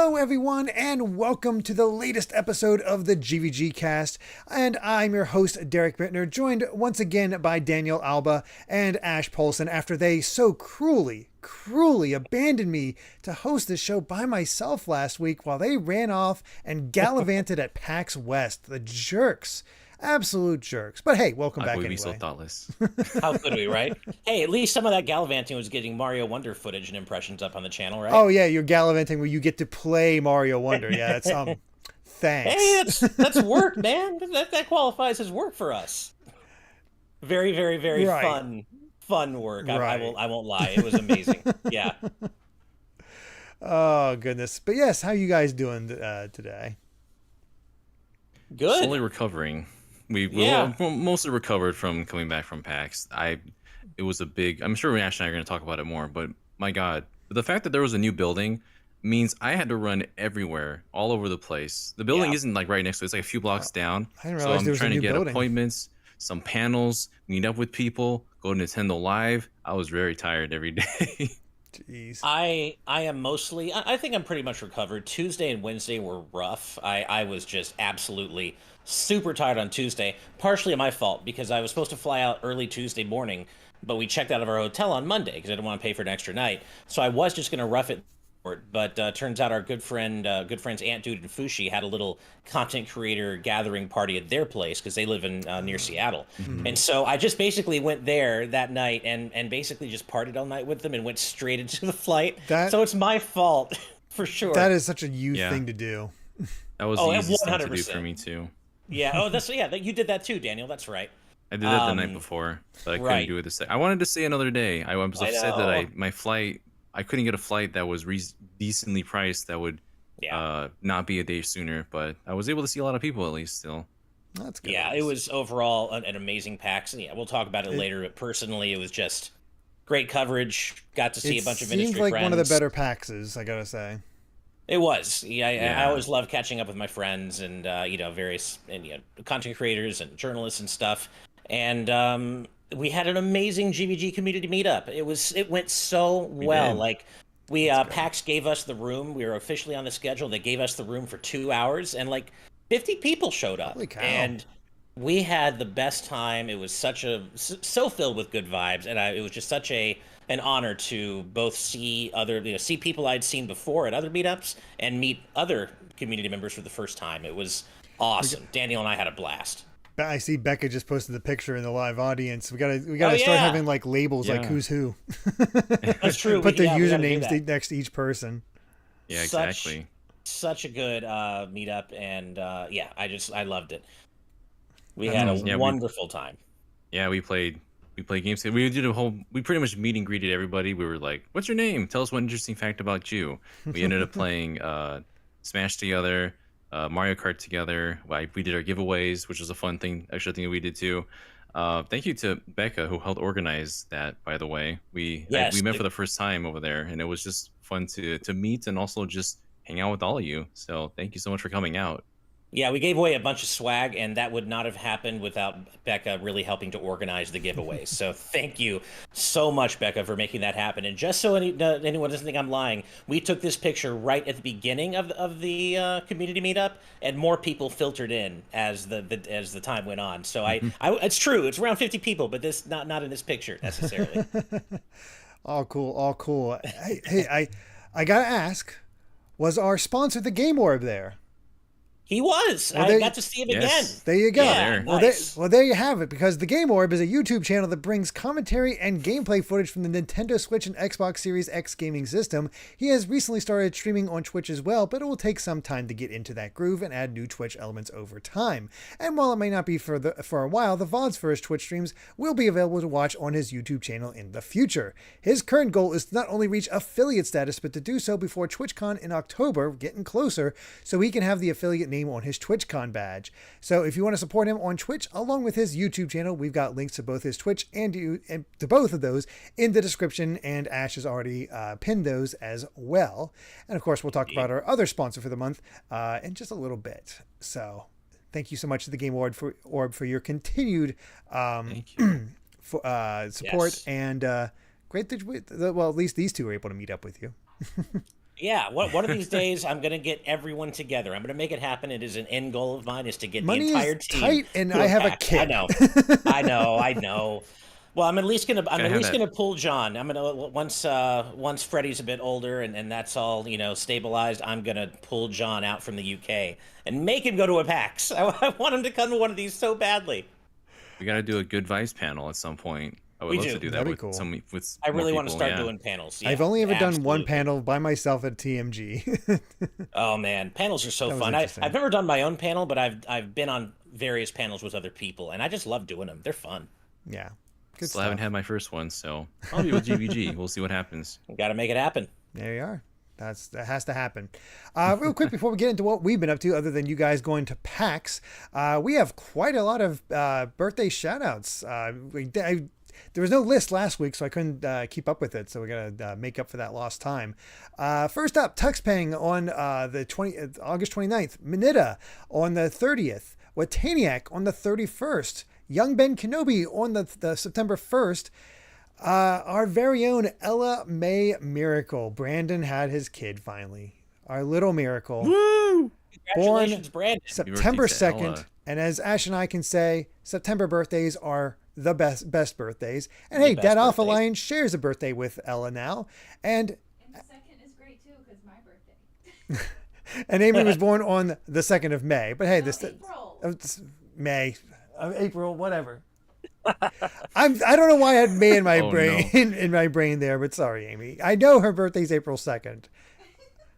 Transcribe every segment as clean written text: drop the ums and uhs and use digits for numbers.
Hello, everyone, and welcome to the latest episode of the GVGCast. And I'm your host, Derek Bittner, joined once again by Daniel Alba and Ash Polson after they so cruelly abandoned me to host this show by myself last week while they ran off and gallivanted at Pax West. The jerks. Absolute jerks. But hey, welcome back anyway. Be so thoughtless. How could we, right? Hey, at least some of that gallivanting was getting Mario Wonder footage and impressions up on the channel, right? Oh yeah, you're gallivanting where you get to play Mario Wonder. Yeah, that's thanks. Hey, that's work, man. That qualifies as work for us. Very right. fun work. Right. I won't lie. It was amazing. Yeah. Oh goodness. But yes, how you guys doing today? Good. Slowly recovering. We mostly recovered from coming back from PAX. It was a big. I'm sure Ash and I are going to talk about it more, but my God, the fact that there was a new building means I had to run everywhere, all over the place. The building isn't like right next to it; it's like a few blocks down. I didn't realize there was a new building. So I'm trying to get appointments, some panels, meet up with people, go to Nintendo Live. I was very tired every day. Jeez. I am mostly. I think I'm pretty much recovered. Tuesday and Wednesday were rough. I was just absolutely super tired on Tuesday. Partially my fault because I was supposed to fly out early Tuesday morning, but we checked out of our hotel on Monday because I didn't want to pay for an extra night. So I was just going to rough it. But turns out our good friends Aunt Dude and Fushi had a little content creator gathering party at their place because they live in near Seattle. Mm-hmm. And so I just basically went there that night and basically just partied all night with them and went straight into the flight. So it's my fault for sure. That is such a you thing to do. That was the easiest thing to do for me too. Yeah. Oh, you did that too, Daniel. That's right. I did that the night before, but I couldn't do it this day. I wanted to stay another day. I was upset that I couldn't get a flight that was decently priced that would not be a day sooner, but I was able to see a lot of people at least still. That's good. Yeah, it was overall an amazing PAX. Yeah, we'll talk about it later, but personally it was just great coverage. Got to see a bunch of industry friends. It seemed like one of the better PAXs, I gotta say. It was. I always love catching up with my friends and various content creators and journalists and stuff. And we had an amazing GVG community meetup. It went so well. Like PAX gave us the room. We were officially on the schedule. They gave us the room for 2 hours, and like 50 people showed up. Holy cow. And we had the best time. It was so filled with good vibes, and it was just such an honor to both see see people I'd seen before at other meetups and meet other community members for the first time. It was awesome. Daniel and I had a blast. I see Becca just posted the picture in the live audience. We gotta start having like labels like who's who. That's true. Put their usernames next to each person. Yeah, exactly. Such a good meetup, and I loved it. We had a wonderful time. Yeah, we played games. We pretty much meet and greeted everybody. We were like, "What's your name? Tell us one interesting fact about you." We ended up playing Smash together. Mario Kart together. We did our giveaways, which was a fun extra thing that we did too. Thank you to Becca who helped organize that, by the way. We met for the first time over there, and it was just fun to meet and also just hang out with all of you. So thank you so much for coming out. Yeah, we gave away a bunch of swag, and that would not have happened without Becca really helping to organize the giveaways. So thank you so much, Becca, for making that happen. And just so anyone doesn't think I'm lying, we took this picture right at the beginning of the community meetup, and more people filtered in as the time went on. So it's true, it's around 50 people, but this not in this picture necessarily. All cool. Hey, I gotta ask, was our sponsor the Game Orb there? He was. I got to see him again. There you go. Yeah, nice. There you have it, because the Game Orb is a YouTube channel that brings commentary and gameplay footage from the Nintendo Switch and Xbox Series X gaming system. He has recently started streaming on Twitch as well, but it will take some time to get into that groove and add new Twitch elements over time. And while it may not be for a while, the VODs for his Twitch streams will be available to watch on his YouTube channel in the future. His current goal is to not only reach affiliate status, but to do so before TwitchCon in October, getting closer, so he can have the affiliate name on his TwitchCon badge. So if you want to support him on Twitch along with his YouTube channel, we've got links to both his Twitch and to both of those in the description, and Ash has already pinned those as well. And of course, we'll talk about our other sponsor for the month in just a little bit. So thank you so much to the Game Orb for your continued support, and great that at least these two are able to meet up with you. Yeah, one of these days I'm gonna get everyone together. I'm gonna make it happen. It is an end goal of mine is to get the Money is entire team tight, and to I a have a PAX. I kid. know, I know. Well, I'm Gotta at have least that. gonna pull John. I'm gonna once Freddie's a bit older and that's all stabilized. I'm gonna pull John out from the UK and make him go to a PAX. I want him to come to one of these so badly. We got to do a good Vice panel at some point. I would We love do. to do that That'd be with cool. with I more really want to people, start yeah. doing panels. Yeah, I've only ever done one absolutely. panel by myself at TMG. Oh man, panels are so That was fun. interesting. I've never done my own panel, but I've been on various panels with other people, and I just love doing them. They're fun. Yeah, good Still stuff. haven't had my first one, so I'll be with GVG. We'll see what happens. Got to make it happen. There you are. That has to happen. Real quick before we get into what we've been up to, other than you guys going to PAX, we have quite a lot of birthday shout-outs. There was no list last week, so I couldn't keep up with it. So we got to make up for that lost time. First up, Tuxpeng on the August 29th. Minita on the 30th. Wataniac on the 31st. Young Ben Kenobi on the September 1st. Our very own Ella May Miracle. Brandon had his kid finally. Our little miracle. Woo! Congratulations, Brandon. September birthday to 2nd. Ella. And as Ash and I can say, September birthdays are the best birthdays. And The hey, best Dad Alpha birthdays. Lion shares a birthday with Ella now. And And the second is great too, because my birthday. Amy was born on the 2nd of May. But hey, this April. it's May, April, whatever. I don't know why I had May in my Oh, brain in my brain there, but sorry, Amy. I know her birthday's April 2nd.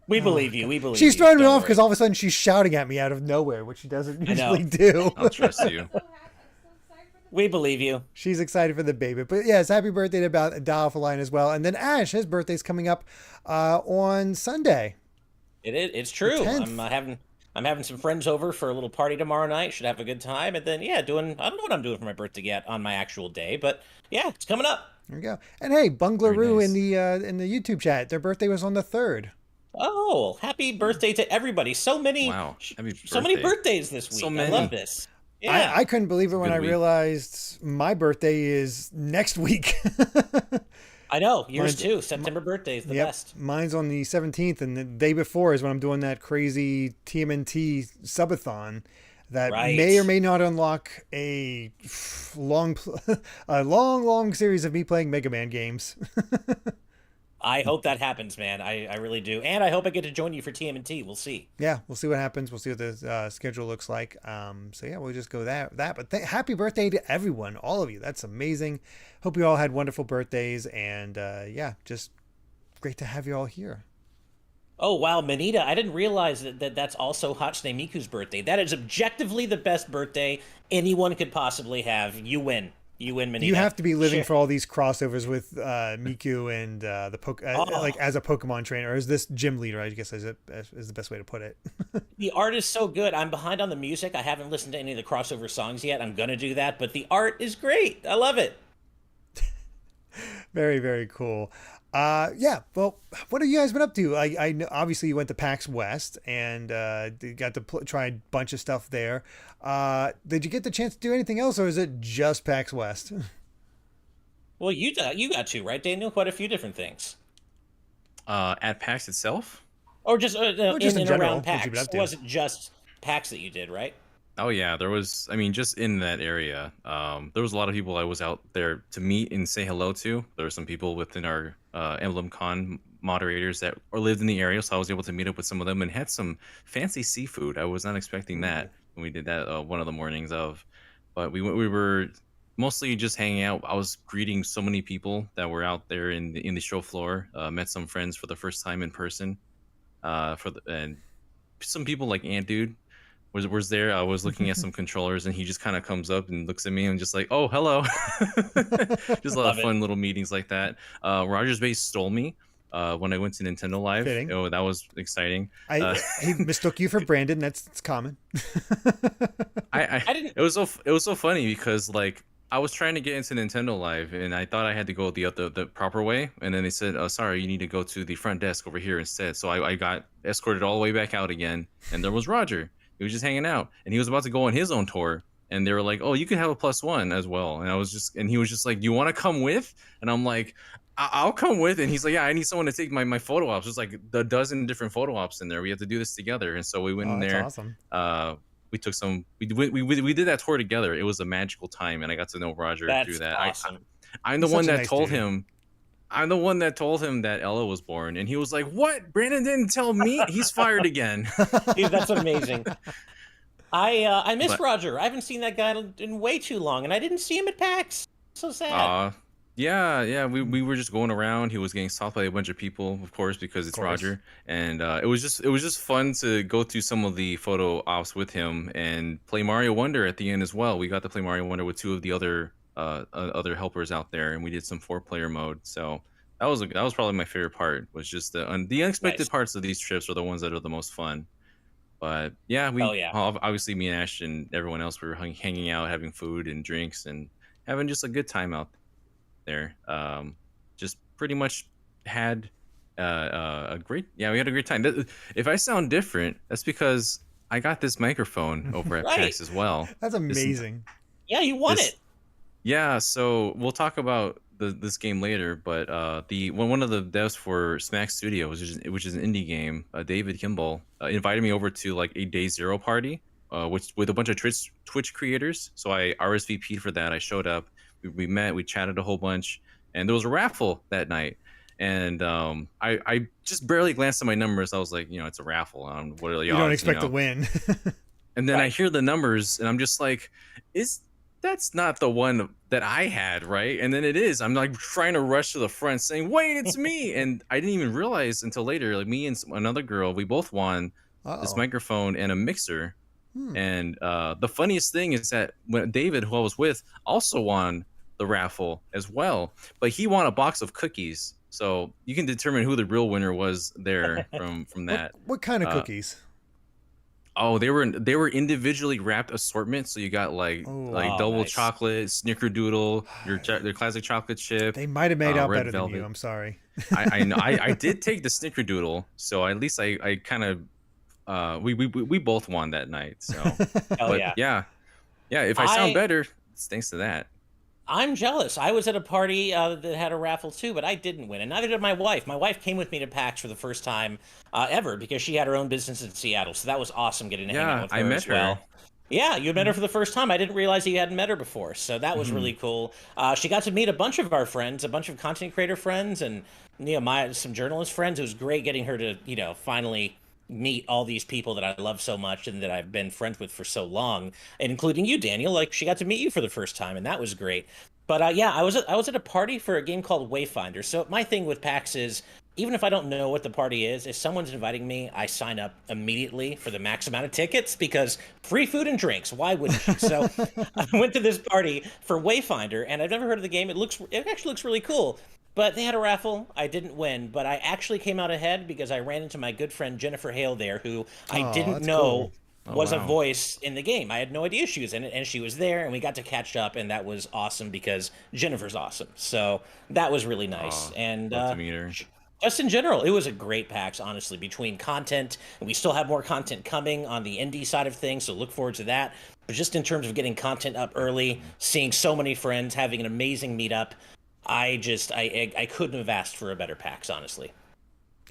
We believe you. We believe She's you. throwing me Don't off worry. because all of a sudden she's shouting at me out of nowhere, which she doesn't I know. usually do. I'll trust you. I'm so excited for the We believe you. She's excited for the baby. But yes, happy birthday to Alpha Line as well. And then Ash, his birthday's coming up on Sunday. It's true. 10th. I'm having some friends over for a little party tomorrow night. Should have a good time. And then I don't know what I'm doing for my birthday yet on my actual day, but yeah, it's coming up. There we go. And hey, Bunglaroo Very in the YouTube chat, their birthday was on the 3rd. Oh, happy birthday to everybody. So many Wow, happy so many birthday. birthdays this week. So I many. love this. Yeah. I couldn't believe it when good I week. realized my birthday is next week. I know. Yours Mine's- too. September birthday is the Yep, best. mine's on the 17th, and the day before is when I'm doing that crazy TMNT subathon that Right. may or may not unlock a long series of me playing Mega Man games. I hope that happens, man. I really do. And I hope I get to join you for TMNT. We'll see. Yeah, we'll see what happens. We'll see what the schedule looks like. So yeah, we'll just go that. But happy birthday to everyone, all of you. That's amazing. Hope you all had wonderful birthdays, and yeah, just great to have you all here. Oh, wow, Manita, I didn't realize that's also Hatsune Miku's birthday. That is objectively the best birthday anyone could possibly have. You win. You win, Manita. You have to be living Share- for all these crossovers with Miku and like as a Pokemon trainer, or as this gym leader, I guess is the best way to put it. The art is so good. I'm behind on the music. I haven't listened to any of the crossover songs yet. I'm going to do that, but the art is great. I love it. Very, very cool. Yeah. Well, what have you guys been up to? I know obviously you went to PAX West and got to try a bunch of stuff there. Did you get the chance to do anything else, or is it just PAX West? Well, you got to, right, Daniel? Quite a few different things. At PAX itself? Or just, just in and general, around what PAX. you've been up It to. wasn't just PAX that you did, right? Oh yeah, there was. I mean, just in that area, there was a lot of people I was out there to meet and say hello to. There were some people within our Emblem Con moderators that lived in the area, so I was able to meet up with some of them and had some fancy seafood. I was not expecting that when we did that one of the mornings of, but we were mostly just hanging out. I was greeting so many people that were out there in the show floor. Met some friends for the first time in person, and some people like Ant Dude was there. I was looking at some controllers, and he just kind of comes up and looks at me and just like, oh, hello. Just a lot Love of it. fun little meetings like that. Rogers Base stole me when I went to Nintendo Live. Fitting. Oh, that was exciting. He mistook you for Brandon. That's common. I didn't. It was so funny because like I was trying to get into Nintendo Live and I thought I had to go the proper way, and then they said, "Oh, sorry, you need to go to the front desk over here instead." So I got escorted all the way back out again, and there was Roger. He was just hanging out, and he was about to go on his own tour. And they were like, "Oh, you can have a +1 as well." And he was just like, "Do you want to come with?" And I'm like, I'll come with. And he's like, yeah, I need someone to take my photo ops. There's like a dozen different photo ops in there. We have to do this together. And so we went in that's there. awesome. We took some. We did that tour together. It was a magical time, and I got to know Roger through That's that. awesome. I'm the He's one such a that nice told dude. him. I'm the one that told him that Ella was born, and he was like, "What? Brandon didn't tell me. He's fired again." Dude, that's amazing. I miss But Roger. I haven't seen that guy in way too long, and I didn't see him at PAX. So sad. yeah. We were just going around. He was getting stopped by a bunch of people, of course, because it's course. Roger. And it was just fun to go through some of the photo ops with him and play Mario Wonder at the end as well. We got to play Mario Wonder with two of the other helpers out there, and we did some 4-player mode. So that was probably my favorite part. Was just the unexpected Nice. parts of these trips are the ones that are the most fun. But yeah, Oh, yeah. obviously me and Ash and everyone else we were hanging out, having food and drinks, and having just a good time out there. Just pretty much had a great, we had a great time. If I sound different, that's because I got this microphone over at Right. PAX as well. That's amazing. Yeah, you won This- it. Yeah, so we'll talk about this game later, but one of the devs for Smack Studios, which is an indie game, David Kimball, invited me over to like a day zero party, which with a bunch of Twitch creators. So I RSVP'd for that. I showed up. We met. We chatted a whole bunch, and there was a raffle that night. And I just barely glanced at my numbers. I was like, it's a raffle. What are the You odds? don't expect to win. And then I Right. hear the numbers, and I'm just like, that's not the one that I had, right? And then it is. I'm like trying to rush to the front, saying, "Wait, it's me!" And I didn't even realize until later. Like me and another girl, we both won this Uh-oh. microphone and a mixer. Hmm. And the funniest thing is that when David, who I was with, also won the raffle as well, but he won a box of cookies. So you can determine who the real winner was there from that. What kind of Uh, cookies? Oh, they were individually wrapped assortments. So you got like Oh, double nice. chocolate, snickerdoodle, your classic chocolate chip. They might have made out red better than velvet. you. I'm sorry. I know I did take the snickerdoodle, so at least I kind of we both won that night. So, Hell but yeah. yeah. If I sound I- better, it's thanks to that. I'm jealous. I was at a party that had a raffle too, but I didn't win, and neither did my wife. My wife came with me to PAX for the first time ever because she had her own business in Seattle, so that was awesome getting to hang out with her I met as well. her. Yeah, you met her for the first time. I didn't realize you hadn't met her before, so that was really cool. She got to meet a bunch of our friends, a bunch of content creator friends, and some journalist friends. It was great getting her to finally meet all these people that I love so much and that I've been friends with for so long, including you, Daniel. Like she got to meet you for the first time, and that was great. But I was at a party for a game called Wayfinder. So my thing with PAX is, even if I don't know what the party is, if someone's inviting me, I sign up immediately for the max amount of tickets because free food and drinks. Why wouldn't you? So I went to this party for Wayfinder, and I've never heard of the game. It actually looks really cool. But they had a raffle. I didn't win, but I actually came out ahead because I ran into my good friend Jennifer Hale there, who I Aw, didn't that's know cool. was a wow. voice in the game. I had no idea she was in it, and she was there, and we got to catch up, and that was awesome because Jennifer's awesome. So that was really nice. Aw, And love to meet her. just in general, it was a great PAX, honestly, between content, and we still have more content coming on the indie side of things, so look forward to that. But just in terms of getting content up early, seeing so many friends, having an amazing meetup, I couldn't have asked for a better PAX, honestly.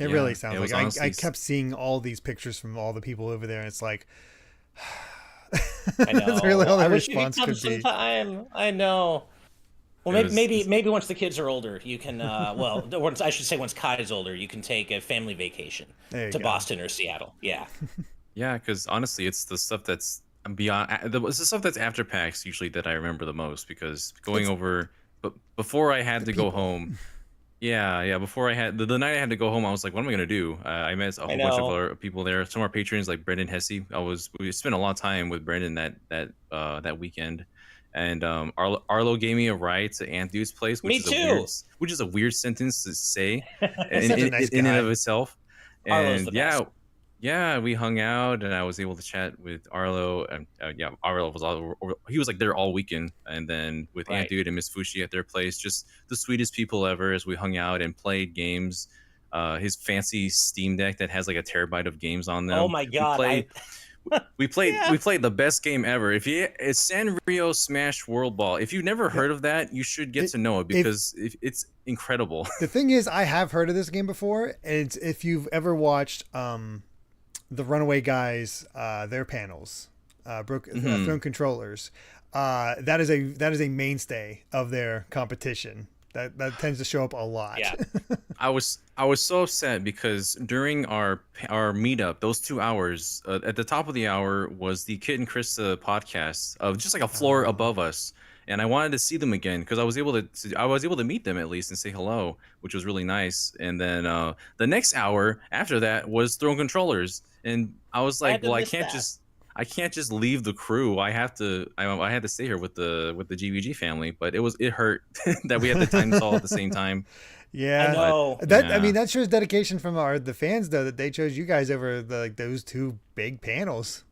It Yeah, really sounds it was like I honestly kept seeing all these pictures from all the people over there, and it's like I know. that's really all the I wish you could response come could be. sometime. I know. Well, It was- maybe once the kids are older, you can. I should say once Kai's older, you can take a family vacation There you to go. Boston or Seattle. Yeah. Yeah, because honestly, it's the stuff that's beyond. It's the stuff that's after PAX usually that I remember the most because going over. But before I had to go home, before I had the night I had to go home, I was like, what am I gonna do? I met a whole bunch of know. other people there. Some of our patrons like Brendan Hesse. We spent a lot of time with Brendan that weekend. And Arlo gave me a ride to Aunt Dude's place, Me too. Which is a weird sentence to say He's such a nice in and guy. of itself. Arlo's And the best. we hung out, and I was able to chat with Arlo. And Arlo he was like there all weekend, and then with Aunt Right. Dude and Miss Fushi at their place, just the sweetest people ever. As we hung out and played games, his fancy Steam Deck that has like a terabyte of games on them. Oh my God! Yeah. we played the best game ever. If you it's Sanrio Smash World Ball. If you've never heard of that, you should get to know it because it's incredible. The thing is, I have heard of this game before, and it's, if you've ever watched the Runaway Guys, their panels, Throne Controllers, that is a mainstay of their competition. That tends to show up a lot. Yeah. I was so upset because during our meetup, those 2 hours, at the top of the hour was the Kit and Krista podcast of just like a floor above us, and I wanted to see them again because I was able to meet them at least and say hello, which was really nice. And then the next hour after that was Throne Controllers, and I was like, well, I can't just leave the crew. I had to stay here with the GVG family, but it hurt that we had the time all at the same time. Yeah, I know. I mean, that shows dedication from the fans, though, that they chose you guys over those two big panels.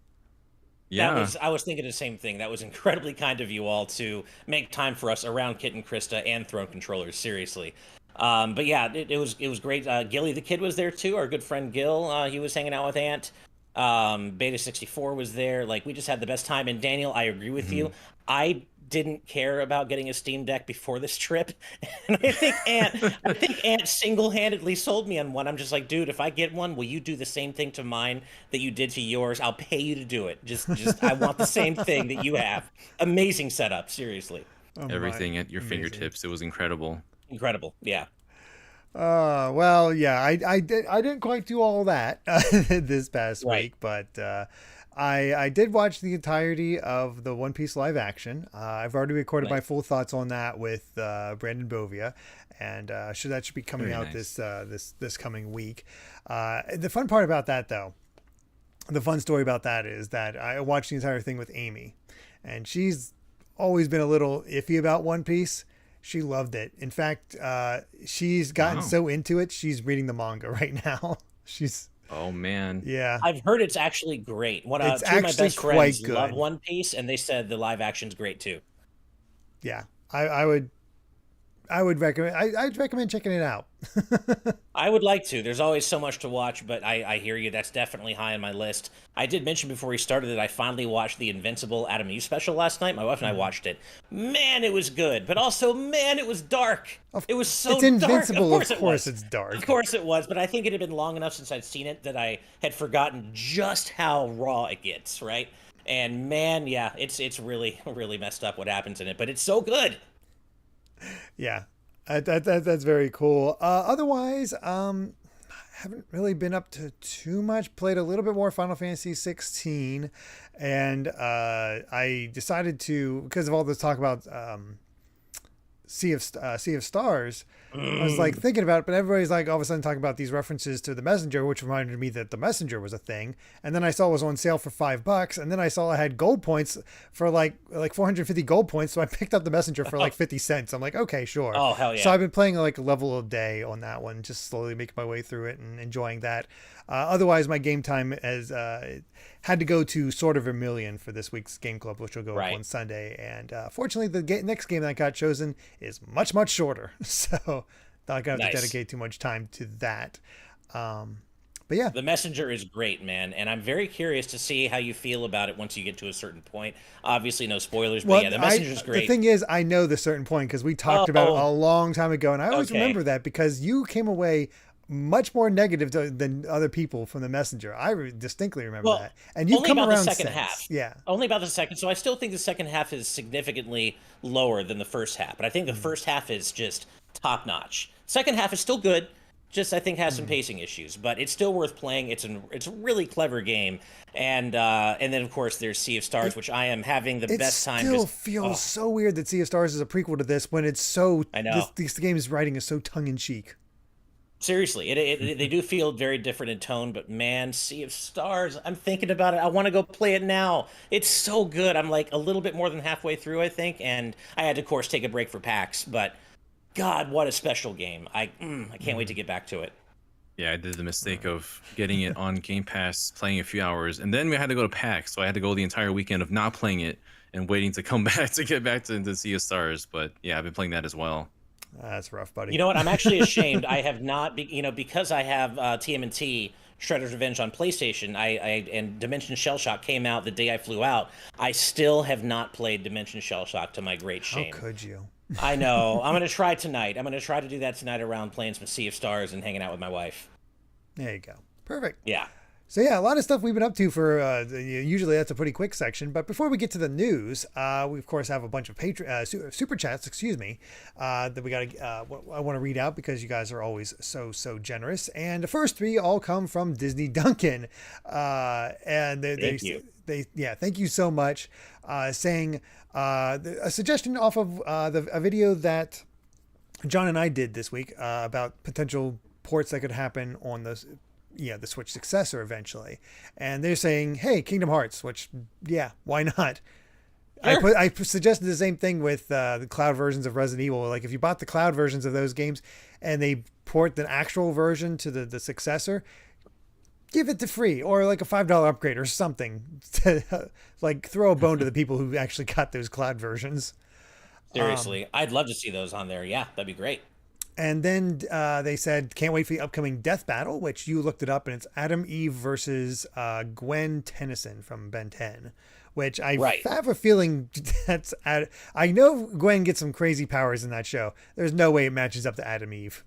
Yeah, I was thinking the same thing. That was incredibly kind of you all to make time for us around Kit and Krista and Throne Controllers. Seriously. But yeah, it was great. Gilly the Kid was there too. Our good friend Gil, he was hanging out with Ant. Beta 64 was there. Like, we just had the best time. And Daniel, I agree with you. I didn't care about getting a Steam Deck before this trip, and I think Ant single-handedly sold me on one. I'm just like, dude, if I get one, will you do the same thing to mine that you did to yours? I'll pay you to do it. Just I want the same thing that you have. Amazing setup, seriously. everything at your fingertips. It was incredible. Incredible, yeah. Well, yeah, I didn't quite do all that this past week, but I did watch the entirety of the One Piece live action. I've already recorded my full thoughts on that with Brandon Bovia, and that should be coming out this coming week. The fun part about that, though, the fun story about that is that I watched the entire thing with Amy, and she's always been a little iffy about One Piece. She loved it. In fact, she's gotten so into it, she's reading the manga right now. Oh man. Yeah. I've heard it's actually great. Two of my best friends love One Piece, and they said the live action's great too. Yeah. I would recommend. I'd recommend checking it out. I would like to. There's always so much to watch, but I hear you. That's definitely high on my list. I did mention before we started that I finally watched the Invincible Adam Eve special last night. My wife and I watched it. Man, it was good, but also, man, it was dark. It was so dark. It's Invincible. Of course it's dark. Of course it was, but I think it had been long enough since I'd seen it that I had forgotten just how raw it gets, right? And man, yeah, it's really, really messed up what happens in it, but it's so good. Yeah, that's very cool. Otherwise, haven't really been up to too much. Played a little bit more Final Fantasy 16, and I decided to, because of all this talk about Sea of Stars, I was like thinking about it, but everybody's like all of a sudden talking about these references to The Messenger, which reminded me that The Messenger was a thing. And then I saw it was on sale for $5, and then I saw I had gold points for like 450 gold points, so I picked up The Messenger for like 50 cents. I'm like, okay, sure. Oh, hell yeah. So I've been playing like a level a day on that one, just slowly making my way through it and enjoying that. Otherwise, my game time has had to go to Sword of Vermilion for this week's Game Club, which will go up on Sunday. And fortunately, the next game that got chosen is much, much shorter. So not going to have to dedicate too much time to that. But yeah. The Messenger is great, man. And I'm very curious to see how you feel about it once you get to a certain point. Obviously, no spoilers, but yeah, The Messenger is great. The thing is, I know the certain point because we talked about it a long time ago. And I always remember that because you came away much more negative than other people from The Messenger. I distinctly remember that. And you come around the second half. Yeah. Only about the second. So I still think the second half is significantly lower than the first half. But I think the first half is just top notch. Second half is still good. Just I think has some pacing issues, but it's still worth playing. It's a really clever game, and then of course there's Sea of Stars, which I am having the best time. It still feels so weird that Sea of Stars is a prequel to this when it's so. I know this game's writing is so tongue in cheek. Seriously, they do feel very different in tone, but man, Sea of Stars, I'm thinking about it. I want to go play it now. It's so good. I'm like a little bit more than halfway through, I think, and I had to, of course, take a break for PAX, but God, what a special game. I can't wait to get back to it. Yeah, I did the mistake of getting it on Game Pass, playing a few hours, and then we had to go to PAX, so I had to go the entire weekend of not playing it and waiting to come back to get back to Sea of Stars. But yeah, I've been playing that as well. That's rough, buddy. You know what? I'm actually ashamed. I have not, because I have TMNT Shredder's Revenge on PlayStation, and Dimension Shell Shock came out the day I flew out. I still have not played Dimension Shell Shock, to my great shame. How could you? I know. I'm gonna try tonight. I'm gonna try to do that tonight around playing some Sea of Stars and hanging out with my wife. There you go. Perfect. Yeah. So yeah, a lot of stuff we've been up to for, usually that's a pretty quick section. But before we get to the news, we of course have a bunch of super chats, that we got to, I want to read out because you guys are always so generous. And the first three all come from Disney Duncan. And thank you so much. Saying, a suggestion off of a video that John and I did this week about potential ports that could happen on the Switch successor eventually. And they're saying, hey, Kingdom Hearts, which, yeah, why not? Sure. I suggested the same thing with the cloud versions of Resident Evil. Like, if you bought the cloud versions of those games and they port the actual version to the successor, give it to free or like a $5 upgrade or something to like throw a bone to the people who actually got those cloud versions. Seriously, I'd love to see those on there. Yeah, that'd be great. And then they said, can't wait for the upcoming Death Battle, which you looked it up, and it's Adam Eve versus Gwen Tennyson from Ben 10, which I have a feeling that's... I know Gwen gets some crazy powers in that show. There's no way it matches up to Adam Eve.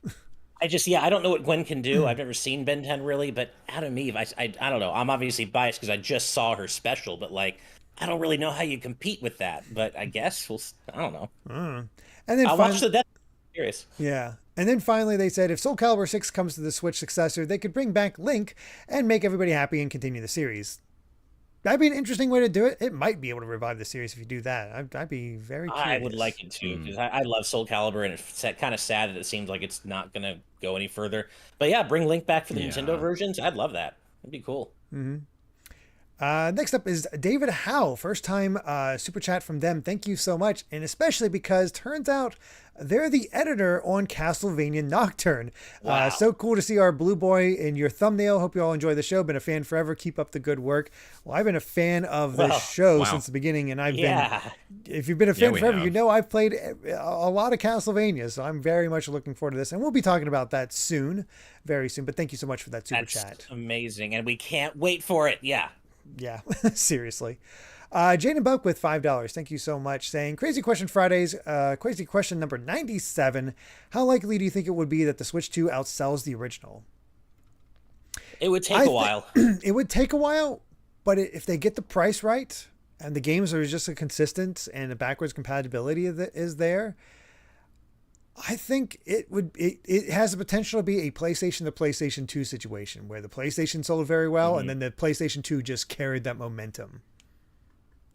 I don't know what Gwen can do. I've never seen Ben 10 really, but Adam Eve, I don't know. I'm obviously biased because I just saw her special, but like, I don't really know how you compete with that. But I guess I don't know. And then I'll watch the Death. Curious. Yeah. And then finally they said if Soul Calibur 6 comes to the Switch successor, they could bring back Link and make everybody happy and continue the series. That'd be an interesting way to do it. It might be able to revive the series if you do that. I'd be very curious. I would like it too, because I love Soul Calibur, and it's kind of sad that it seems like it's not going to go any further. But yeah, bring Link back for the Nintendo versions. I'd love that. That'd be cool. Mm-hmm. Next up is David Howe. First time super chat from them. Thank you so much. And especially because turns out they're the editor on Castlevania Nocturne. Wow. So cool to see our blue boy in your thumbnail. Hope you all enjoy the show. Been a fan forever. Keep up the good work. Well, I've been a fan of this show since the beginning. And I've been, if you've been a fan forever, you know I've played a lot of Castlevania. So I'm very much looking forward to this. And we'll be talking about that soon, very soon. But thank you so much for that super chat. Amazing. And we can't wait for it. Yeah. Yeah, seriously. Jaden Buck with $5. Thank you so much. Saying, Crazy Question Fridays, crazy question number 97. How likely do you think it would be that the Switch 2 outsells the original? It would take a while. It would take a while, but if they get the price right and the games are just consistent and the backwards compatibility is there, I think it has the potential to be a PlayStation to PlayStation 2 situation where the PlayStation sold very well and then the PlayStation 2 just carried that momentum.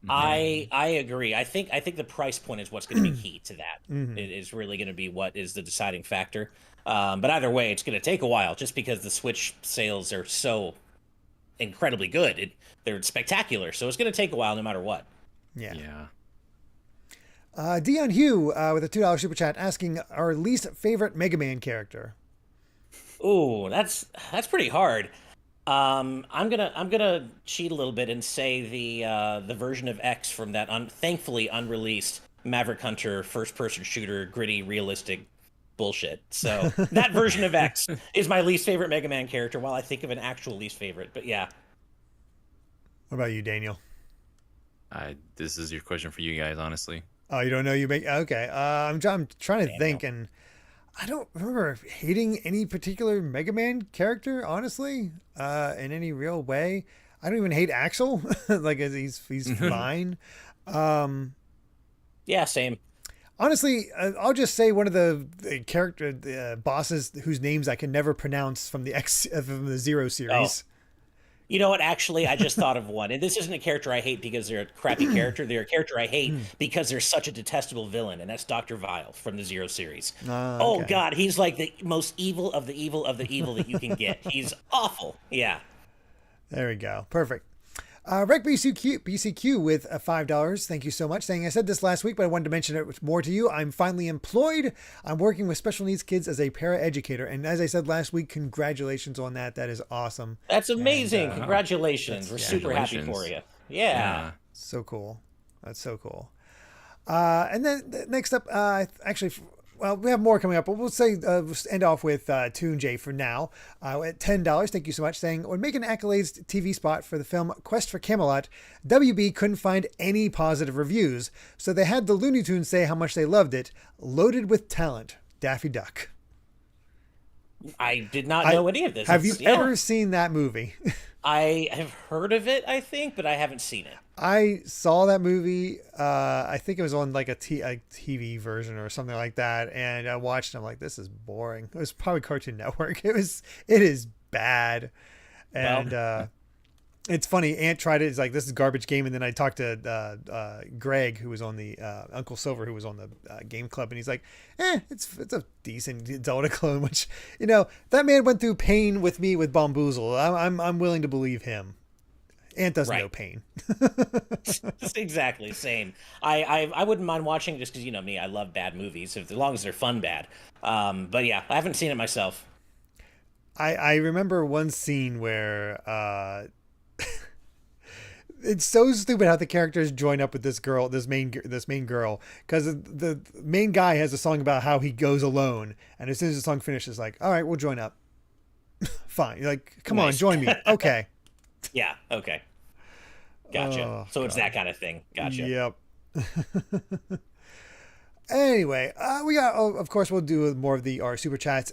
I agree. I think the price point is what's going to be key to that. It is really going to be what is the deciding factor. But either way, it's going to take a while just because the Switch sales are so incredibly good. They're spectacular. So it's going to take a while no matter what. Yeah. Dion Hugh with a $2 super chat asking our least favorite Mega Man character. Ooh, that's pretty hard. I'm gonna cheat a little bit and say the version of X from that thankfully unreleased Maverick Hunter first-person shooter, gritty, realistic bullshit. So that version of X is my least favorite Mega Man character. While I think of an actual least favorite, but yeah. What about you, Daniel? This is your question for you guys, honestly. Oh, you don't know you make okay. I'm trying to think, and I don't remember hating any particular Mega Man character, honestly, in any real way. I don't even hate Axel. Like he's fine. Yeah, same. Honestly, I'll just say one of the character bosses whose names I can never pronounce from the Zero series. Oh. You know what? Actually, I just thought of one. And this isn't a character I hate because they're a crappy character. They're a character I hate because they're such a detestable villain, and that's Dr. Vile from the Zero series. Oh, God. He's like the most evil of the evil of the evil that you can get. He's awful. Yeah. There we go. Perfect. Rec BCQ with $5. Thank you so much. Saying, I said this last week, but I wanted to mention it more to you. I'm finally employed. I'm working with special needs kids as a paraeducator. And as I said last week, congratulations on that. That is awesome. That's amazing. And, congratulations. We're super happy for you. Yeah. So cool. That's so cool. And then next up, actually, Well, we have more coming up, but we'll say we'll end off with Toon J for now. At $10, thank you so much, saying, when making accolades TV spot for the film Quest for Camelot, WB couldn't find any positive reviews, so they had the Looney Tunes say how much they loved it. Loaded with talent, Daffy Duck. I did not know any of this. Have you ever seen that movie? I have heard of it, I think, but I haven't seen it. I saw that movie. I think it was on like a TV version or something like that, and I watched it. I'm like, this is boring. It was probably Cartoon Network. It is bad, and it's funny. Aunt tried it. It's like, this is garbage game, and then I talked to Greg, who was on the Uncle Silver, who was on the game club, and he's like, it's a decent Zelda clone. Which, that man went through pain with me with Bamboozle. I'm willing to believe him. Aunt doesn't know pain. Exactly, same. I wouldn't mind watching, just because, me, I love bad movies, as long as they're fun bad. But yeah, I haven't seen it myself. I remember one scene where it's so stupid how the characters join up with this main girl, because the main guy has a song about how he goes alone, and as soon as the song finishes, like, all right, we'll join up. Fine. You're like, come on, join me. Okay. Yeah. Okay. Gotcha. Oh, so it's that kind of thing. Gotcha. Yep. Anyway, we got, of course, we'll do more of our super chats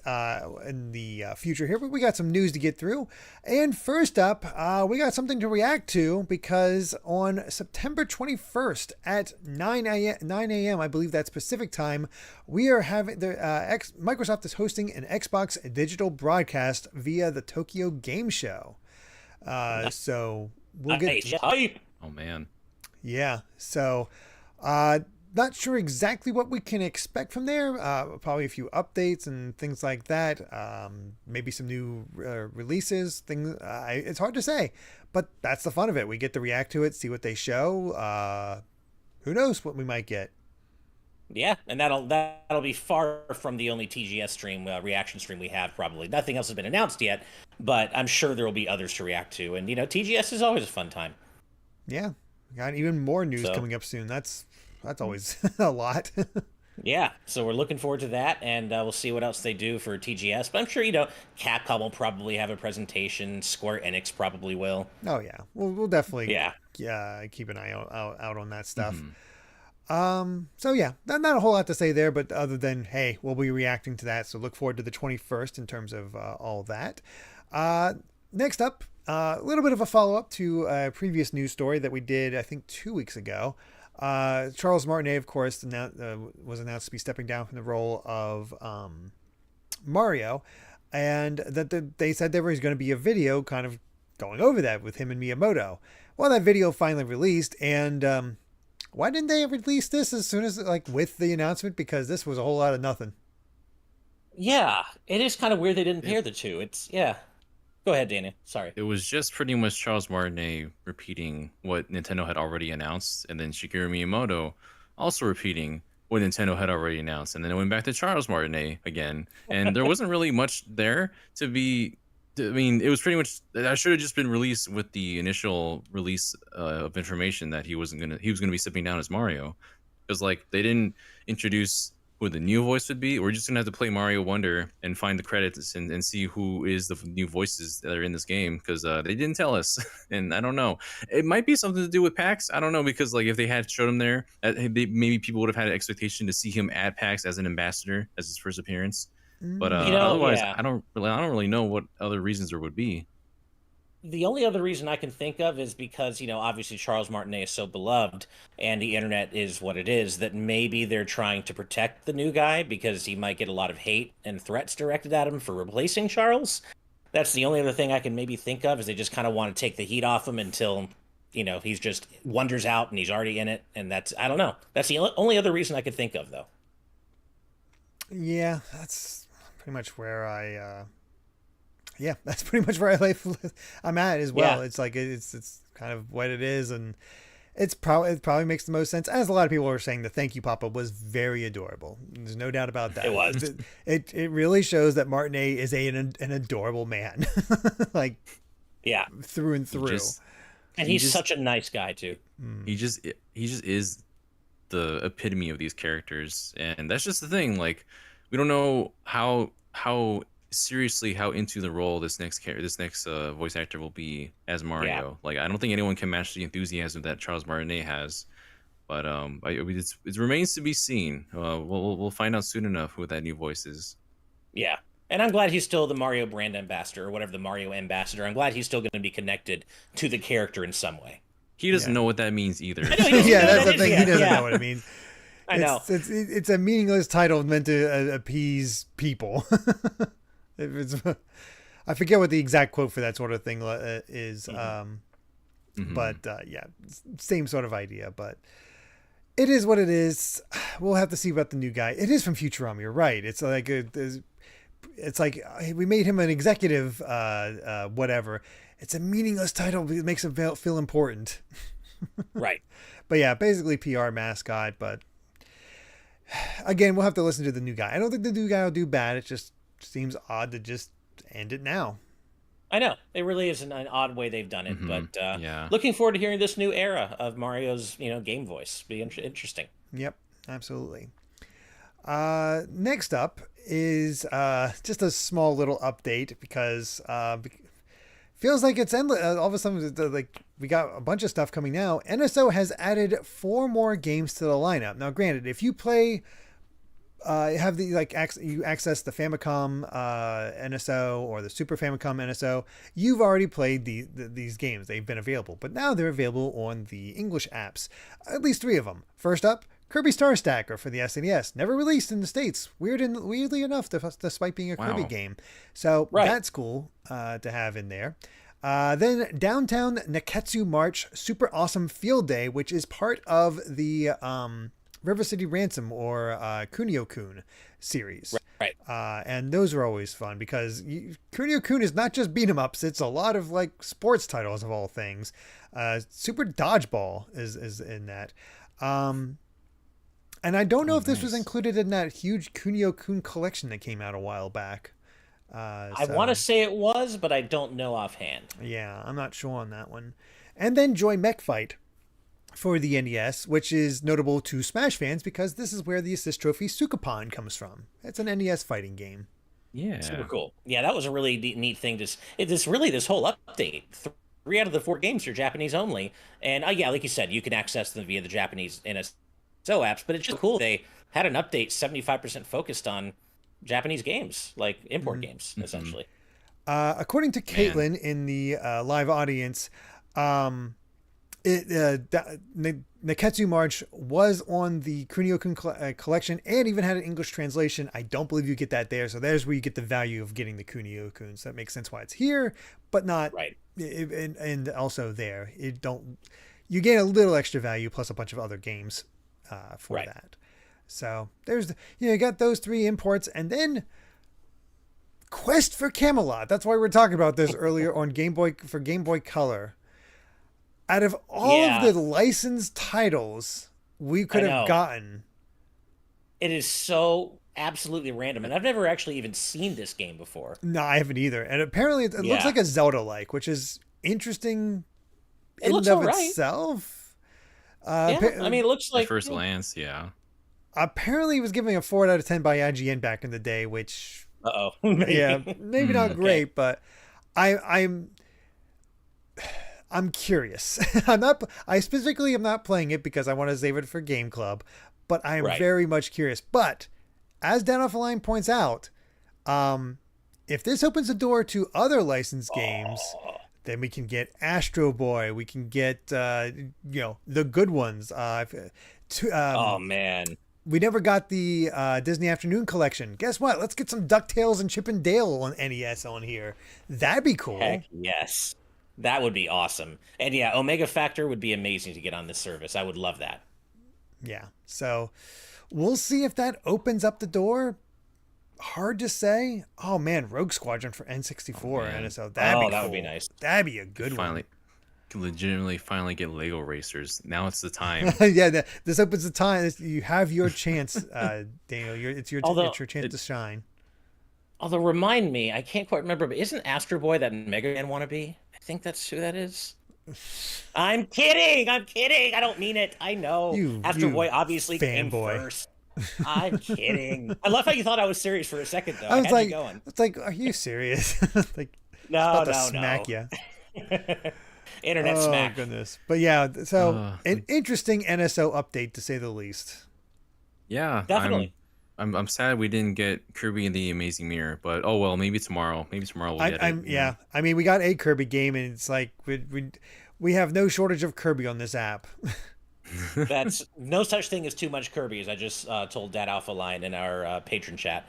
in the future here, but we got some news to get through. And first up, we got something to react to, because on September 21st at 9 a.m., I believe that's Pacific time, we are having Microsoft is hosting an Xbox digital broadcast via the Tokyo Game Show. So we'll get. Oh man. Yeah. So, not sure exactly what we can expect from there. Probably a few updates and things like that. Maybe some new releases. Things. It's hard to say, but that's the fun of it. We get to react to it, see what they show. Who knows what we might get. Yeah, and that'll be far from the only TGS stream, reaction stream we have. Probably nothing else has been announced yet, but I'm sure there will be others to react to. And TGS is always a fun time. Yeah, we got even more news coming up soon. That's always a lot. Yeah, so we're looking forward to that, and we'll see what else they do for TGS. But I'm sure Capcom will probably have a presentation. Square Enix probably will. Oh yeah, we'll definitely keep an eye out on that stuff. Mm-hmm. So yeah, not a whole lot to say there, but other than, hey, we'll be reacting to that. So look forward to the 21st in terms of all that. Next up, a little bit of a follow-up to a previous news story that we did, I think, 2 weeks ago. Charles Martinet, of course, was announced to be stepping down from the role of Mario, and that they said there was going to be a video kind of going over that with him and Miyamoto. Well, that video finally released, and why didn't they release this as soon as, with the announcement? Because this was a whole lot of nothing. Yeah, it is kind of weird they didn't pair the two. Go ahead, Daniel. Sorry. It was just pretty much Charles Martinet repeating what Nintendo had already announced, and then Shigeru Miyamoto also repeating what Nintendo had already announced, and then it went back to Charles Martinet again, and there wasn't really much there to be. I mean, it was pretty much that should have just been released with the initial release of information that he was gonna be stepping down as Mario, because they didn't introduce who the new voice would be. We're just gonna have to play Mario Wonder and find the credits and see who is the new voices that are in this game, because they didn't tell us. And I don't know, it might be something to do with PAX. I don't know, because if they had showed him there, maybe people would have had an expectation to see him at PAX as an ambassador as his first appearance. But otherwise, yeah. I don't really know what other reasons there would be. The only other reason I can think of is because, obviously Charles Martinet is so beloved and the internet is what it is, that maybe they're trying to protect the new guy because he might get a lot of hate and threats directed at him for replacing Charles. That's the only other thing I can maybe think of, is they just kind of want to take the heat off him until, he's just wanders out and he's already in it. And I don't know. That's the only other reason I could think of, though. Yeah, that's pretty much where that's pretty much where I'm at as well. Yeah. It's kind of what it is, and it probably makes the most sense. As a lot of people are saying, the Thank You Papa was very adorable. There's no doubt about that. It was. It really shows that Martinet is an adorable man, through and through. And he's such a nice guy too. He just is the epitome of these characters, and that's just the thing. Like, we don't know how seriously how into the role this next voice actor will be as Mario. Yeah. Like, I don't think anyone can match the enthusiasm that Charles Martinet has. But it remains to be seen. We'll find out soon enough who that new voice is. Yeah. And I'm glad he's still the Mario brand ambassador, or whatever, the Mario ambassador. I'm glad he's still going to be connected to the character in some way. He doesn't know what that means either. I know, he doesn't Yeah, know that's what the that thing. is. He doesn't Yeah. know what it means. I know. It's a meaningless title meant to appease people. I forget what the exact quote for that sort of thing is. But yeah, same sort of idea. But it is what it is. We'll have to see about the new guy. It is from Futurama. You're right. It's like it's like we made him an executive, whatever. It's a meaningless title, but it makes him feel important. Right. But yeah, basically PR mascot. But again, we'll have to listen to the new guy. I don't think the new guy will do bad. It just seems odd to just end it now. I know. It really is an odd way they've done it. But Yeah. looking forward to hearing this new era of Mario's, game voice. Be interesting. Yep, absolutely. Next up is just a small little update because feels like it's endless. All of a sudden, like we got a bunch of stuff coming now. NSO has added 4 more games to the lineup. Now, granted, if you play, have the you access the Famicom NSO or the Super Famicom NSO, you've already played these games. They've been available, but now they're available on the English apps. At least 3 of them. First up, Kirby Star Stacker for the SNES, never released in the States. Weirdly enough, despite being a Kirby game. So that's cool to have in there. Then Downtown Neketsu March Super Awesome Field Day, which is part of the River City Ransom or Kunio-kun series. Right. And those are always fun because Kunio-kun is not just beat 'em ups. It's a lot of like sports titles of all things. Super Dodgeball is in that. And I don't know if this was included in that huge Kunio-kun collection that came out a while back. I want to say it was, but I don't know offhand. Yeah, I'm not sure on that one. And then Joy Mech Fight for the NES, which is notable to Smash fans because this is where the assist trophy Sukapon comes from. It's an NES fighting game. Yeah. Super cool. Yeah, that was a really neat thing. This whole update. 3 out of the 4 games are Japanese only. And yeah, like you said, you can access them via the Japanese NSO apps, but it's just cool. They had an update 75% focused on Japanese games, like import games, essentially. According to Caitlin in the live audience, Neketsu March was on the Kunio-kun collection and even had an English translation. I don't believe you get that there, so there's where you get the value of getting the Kunio-kun. So that makes sense why it's here, but not right. And also there. You gain a little extra value plus a bunch of other games for that. So there's you got those 3 imports, and then Quest for Camelot. That's why we're talking about this earlier on Game Boy Color. Out of all of the licensed titles we could have gotten, it is so absolutely random, and I've never actually even seen this game before. No, I haven't either. And apparently it looks like a Zelda-like, which is interesting in and of itself. I mean, it looks like at first glance, yeah. Apparently, it was given a 4 out of 10 by IGN back in the day, which maybe not great, but I'm curious. I specifically am not playing it because I want to save it for Game Club, but I am very much curious. But as Down Off the Line points out, if this opens the door to other licensed games, then we can get Astro Boy. We can get the good ones. Oh man. We never got the Disney Afternoon Collection. Guess what? Let's get some DuckTales and Chip and Dale on NES on here. That'd be cool. Heck yes. That would be awesome. And yeah, Omega Factor would be amazing to get on this service. I would love that. Yeah. So we'll see if that opens up the door. Hard to say. Oh man, Rogue Squadron for N64 and so that would be nice. That'd be a good one. Can legitimately finally get Lego Racers. Now it's the time. Yeah, this opens the time. You have your chance, Daniel. It's your chance to shine. Although, remind me, I can't quite remember, but isn't Astro Boy that Mega Man wannabe? I think that's who that is. I'm kidding. I'm kidding. I don't mean it. I know. Astro You Boy obviously came fanboy. first. I'm kidding. I love how you thought I was serious for a second, though. I was had like, you going. it's like, are you serious? Like, No, about to no, smack no. you. Internet Oh smack. goodness. But yeah, so an Uh, interesting NSO update to say the least. Yeah, Definitely. I'm sad we didn't get Kirby and the Amazing Mirror, but oh well, maybe tomorrow. Maybe tomorrow we'll get it. you know? Yeah. I mean, we got a Kirby game, and it's like we have no shortage of Kirby on this app. That's no such thing as too much Kirby, as I just told Dad Alpha Line in our patron chat.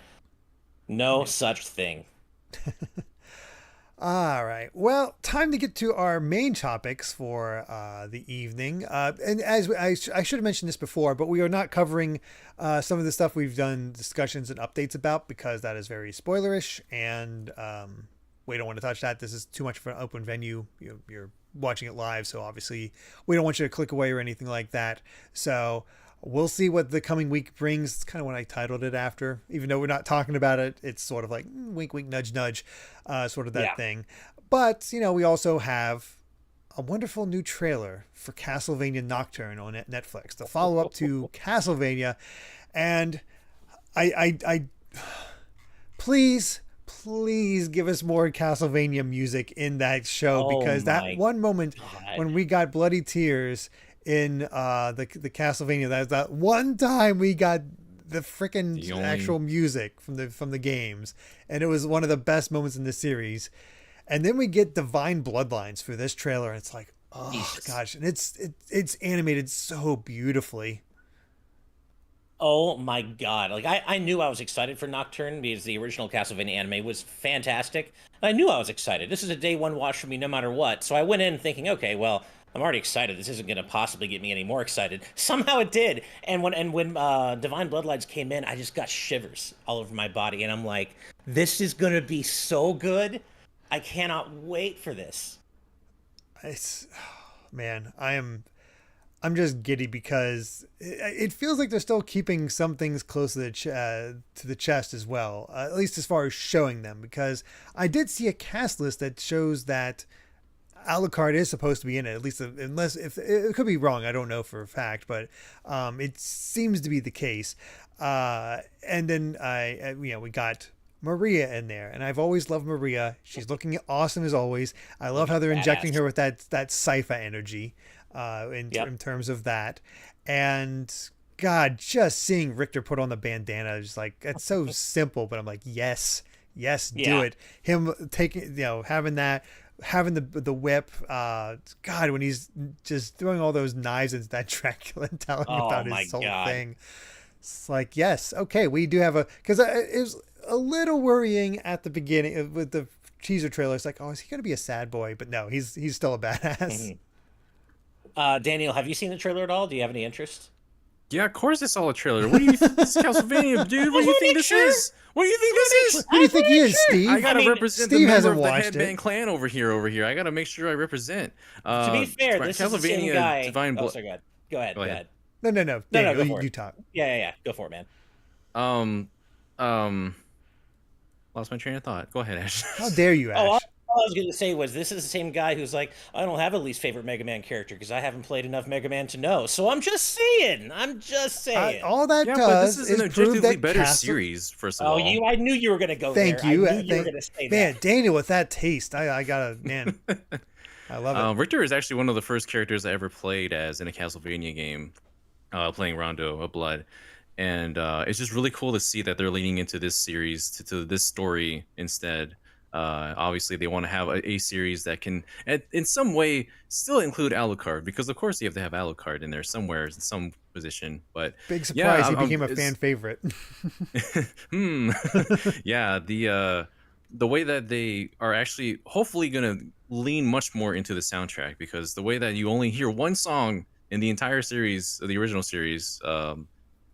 No such thing. All right. Well, time to get to our main topics for the evening. And as I should have mentioned this before, but we are not covering some of the stuff we've done discussions and updates about because that is very spoilerish, and we don't want to touch that. This is too much of an open venue. You're watching it live, so obviously we don't want you to click away or anything like that. So we'll see what the coming week brings. It's kind of what I titled it after, even though we're not talking about it. It's sort of like wink, wink, nudge, nudge, sort of that thing. But, we also have a wonderful new trailer for Castlevania Nocturne on Netflix, the follow up to Castlevania. And I please give us more Castlevania music in that show, because that one moment when we got bloody tears in the Castlevania, that one time we got the freaking actual music from the games, and it was one of the best moments in the series. And then we get Divine Bloodlines for this trailer, and it's like, oh Jesus. Gosh, and it's animated so beautifully. Oh my god. Like I knew I was excited for Nocturne because the original Castlevania anime was fantastic. I knew I was excited. This is a day one watch for me no matter what. So I went in thinking, okay, well, I'm already excited. This isn't going to possibly get me any more excited. Somehow it did. And when Divine Bloodlines came in, I just got shivers all over my body, and I'm like, this is going to be so good. I cannot wait for this. It's man, I'm just giddy because it feels like they're still keeping some things close to the chest as well, at least as far as showing them. Because I did see a cast list that shows that Alucard is supposed to be in it, at least unless if it could be wrong, I don't know for a fact, but it seems to be the case. And then we got Maria in there, and I've always loved Maria. She's looking awesome as always. I love how they're injecting her with that Sypha energy. In terms of that, and God, just seeing Richter put on the bandana is like, it's so simple, but I'm like, yes, do it. Him taking, having the whip, God, when he's just throwing all those knives into that Dracula and telling him about his whole thing, it's like, yes, okay, we do have because it was a little worrying at the beginning with the teaser trailer. It's like, oh, is he gonna be a sad boy? But no, he's still a badass. Mm-hmm. Daniel, have you seen the trailer at all? Do you have any interest? Yeah, of course I saw a trailer. What do you think this is Castlevania, dude? What do you think this is? What do you think this is? Who do you think he is, Steve? I gotta represent Steve the member hasn't of the watched Headband it. Clan over here. I gotta make sure I represent. To be fair, this is the same guy. Divine oh, sorry, go ahead. Go ahead. No. Daniel, go for you it. talk. Yeah. Go for it, man. Lost my train of thought. Go ahead, Ash. How dare you, Ash? All I was going to say was this is the same guy who's like, I don't have a least favorite Mega Man character because I haven't played enough Mega Man to know. So I'm just saying. All that but does this is an prove objectively that better series, first of all. I knew you were going to go Thank there. you. I knew you were going to say man, that. Daniel, with that taste, I gotta, man. I love it. Richter is actually one of the first characters I ever played as in a Castlevania game, playing Rondo of Blood. And it's just really cool to see that they're leaning into this series, to this story instead. Obviously, they want to have a series that can, in some way, still include Alucard, because of course you have to have Alucard in there somewhere, in some position. But big surprise, he became a fan favorite. Yeah, the way that they are actually hopefully going to lean much more into the soundtrack, because the way that you only hear one song in the entire series, the original series,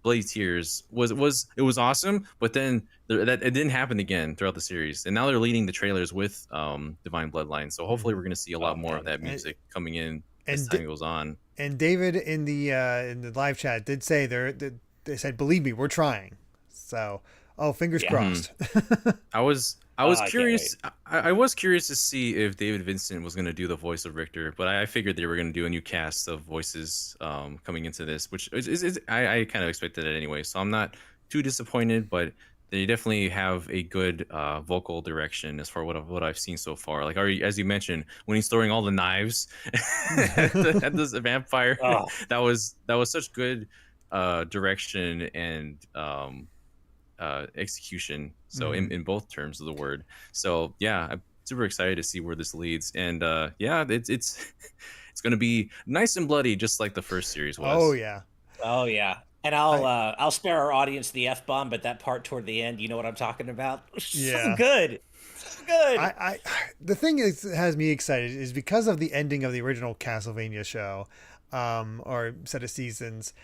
Bloody Tears, was awesome, but then that it didn't happen again throughout the series, and now they're leading the trailers with Divine Bloodline, so hopefully we're going to see a lot more of that music coming in as time goes on. And David in the live chat did say they said, believe me, we're trying. So fingers crossed. I was I was I can't curious. I was curious to see if David Vincent was going to do the voice of Richter, but I figured they were going to do a new cast of voices coming into this, which I kind of expected it anyway. So I'm not too disappointed, but they definitely have a good vocal direction as far what I've seen so far. Like, as you mentioned, when he's throwing all the knives at this vampire, Oh. that was such good direction and execution. So in both terms of the word. So yeah, I'm super excited to see where this leads. And yeah, it's going to be nice and bloody, just like the first series was. Oh yeah. Oh yeah. And I'll spare our audience the F-bomb, but that part toward the end, you know what I'm talking about? Yeah. So good. So good. The thing is that has me excited is because of the ending of the original Castlevania show, or set of seasons.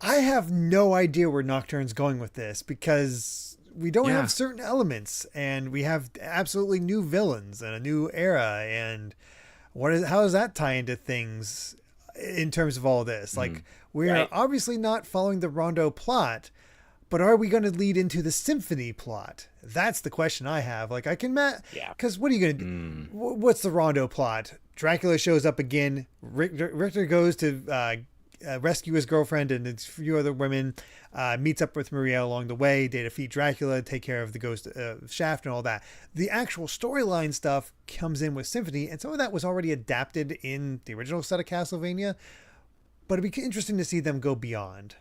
I have no idea where Nocturne's going with this because we don't have certain elements and we have absolutely new villains and a new era. And how does that tie into things in terms of all this? Like, we are obviously not following the Rondo plot, but are we going to lead into the Symphony plot? That's the question I have. Like, I can because what are you going to do? What's the Rondo plot? Dracula shows up again. Richter goes to rescue his girlfriend and a few other women, meets up with Maria along the way. They defeat Dracula, take care of the ghost Shaft and all that. The actual storyline stuff comes in with Symphony, and some of that was already adapted in the original set of Castlevania, but it'd be interesting to see them go beyond.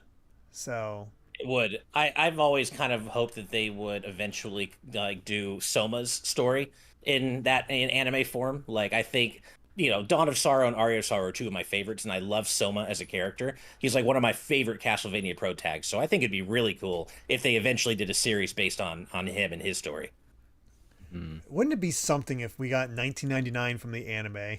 So it would. I've always kind of hoped that they would eventually do Soma's story in anime form. Like, I think, Dawn of Sorrow and Aria of Sorrow are two of my favorites, and I love Soma as a character. He's like one of my favorite Castlevania pro tags, so I think it'd be really cool if they eventually did a series based on him and his story. Wouldn't it be something if we got 1999 from the anime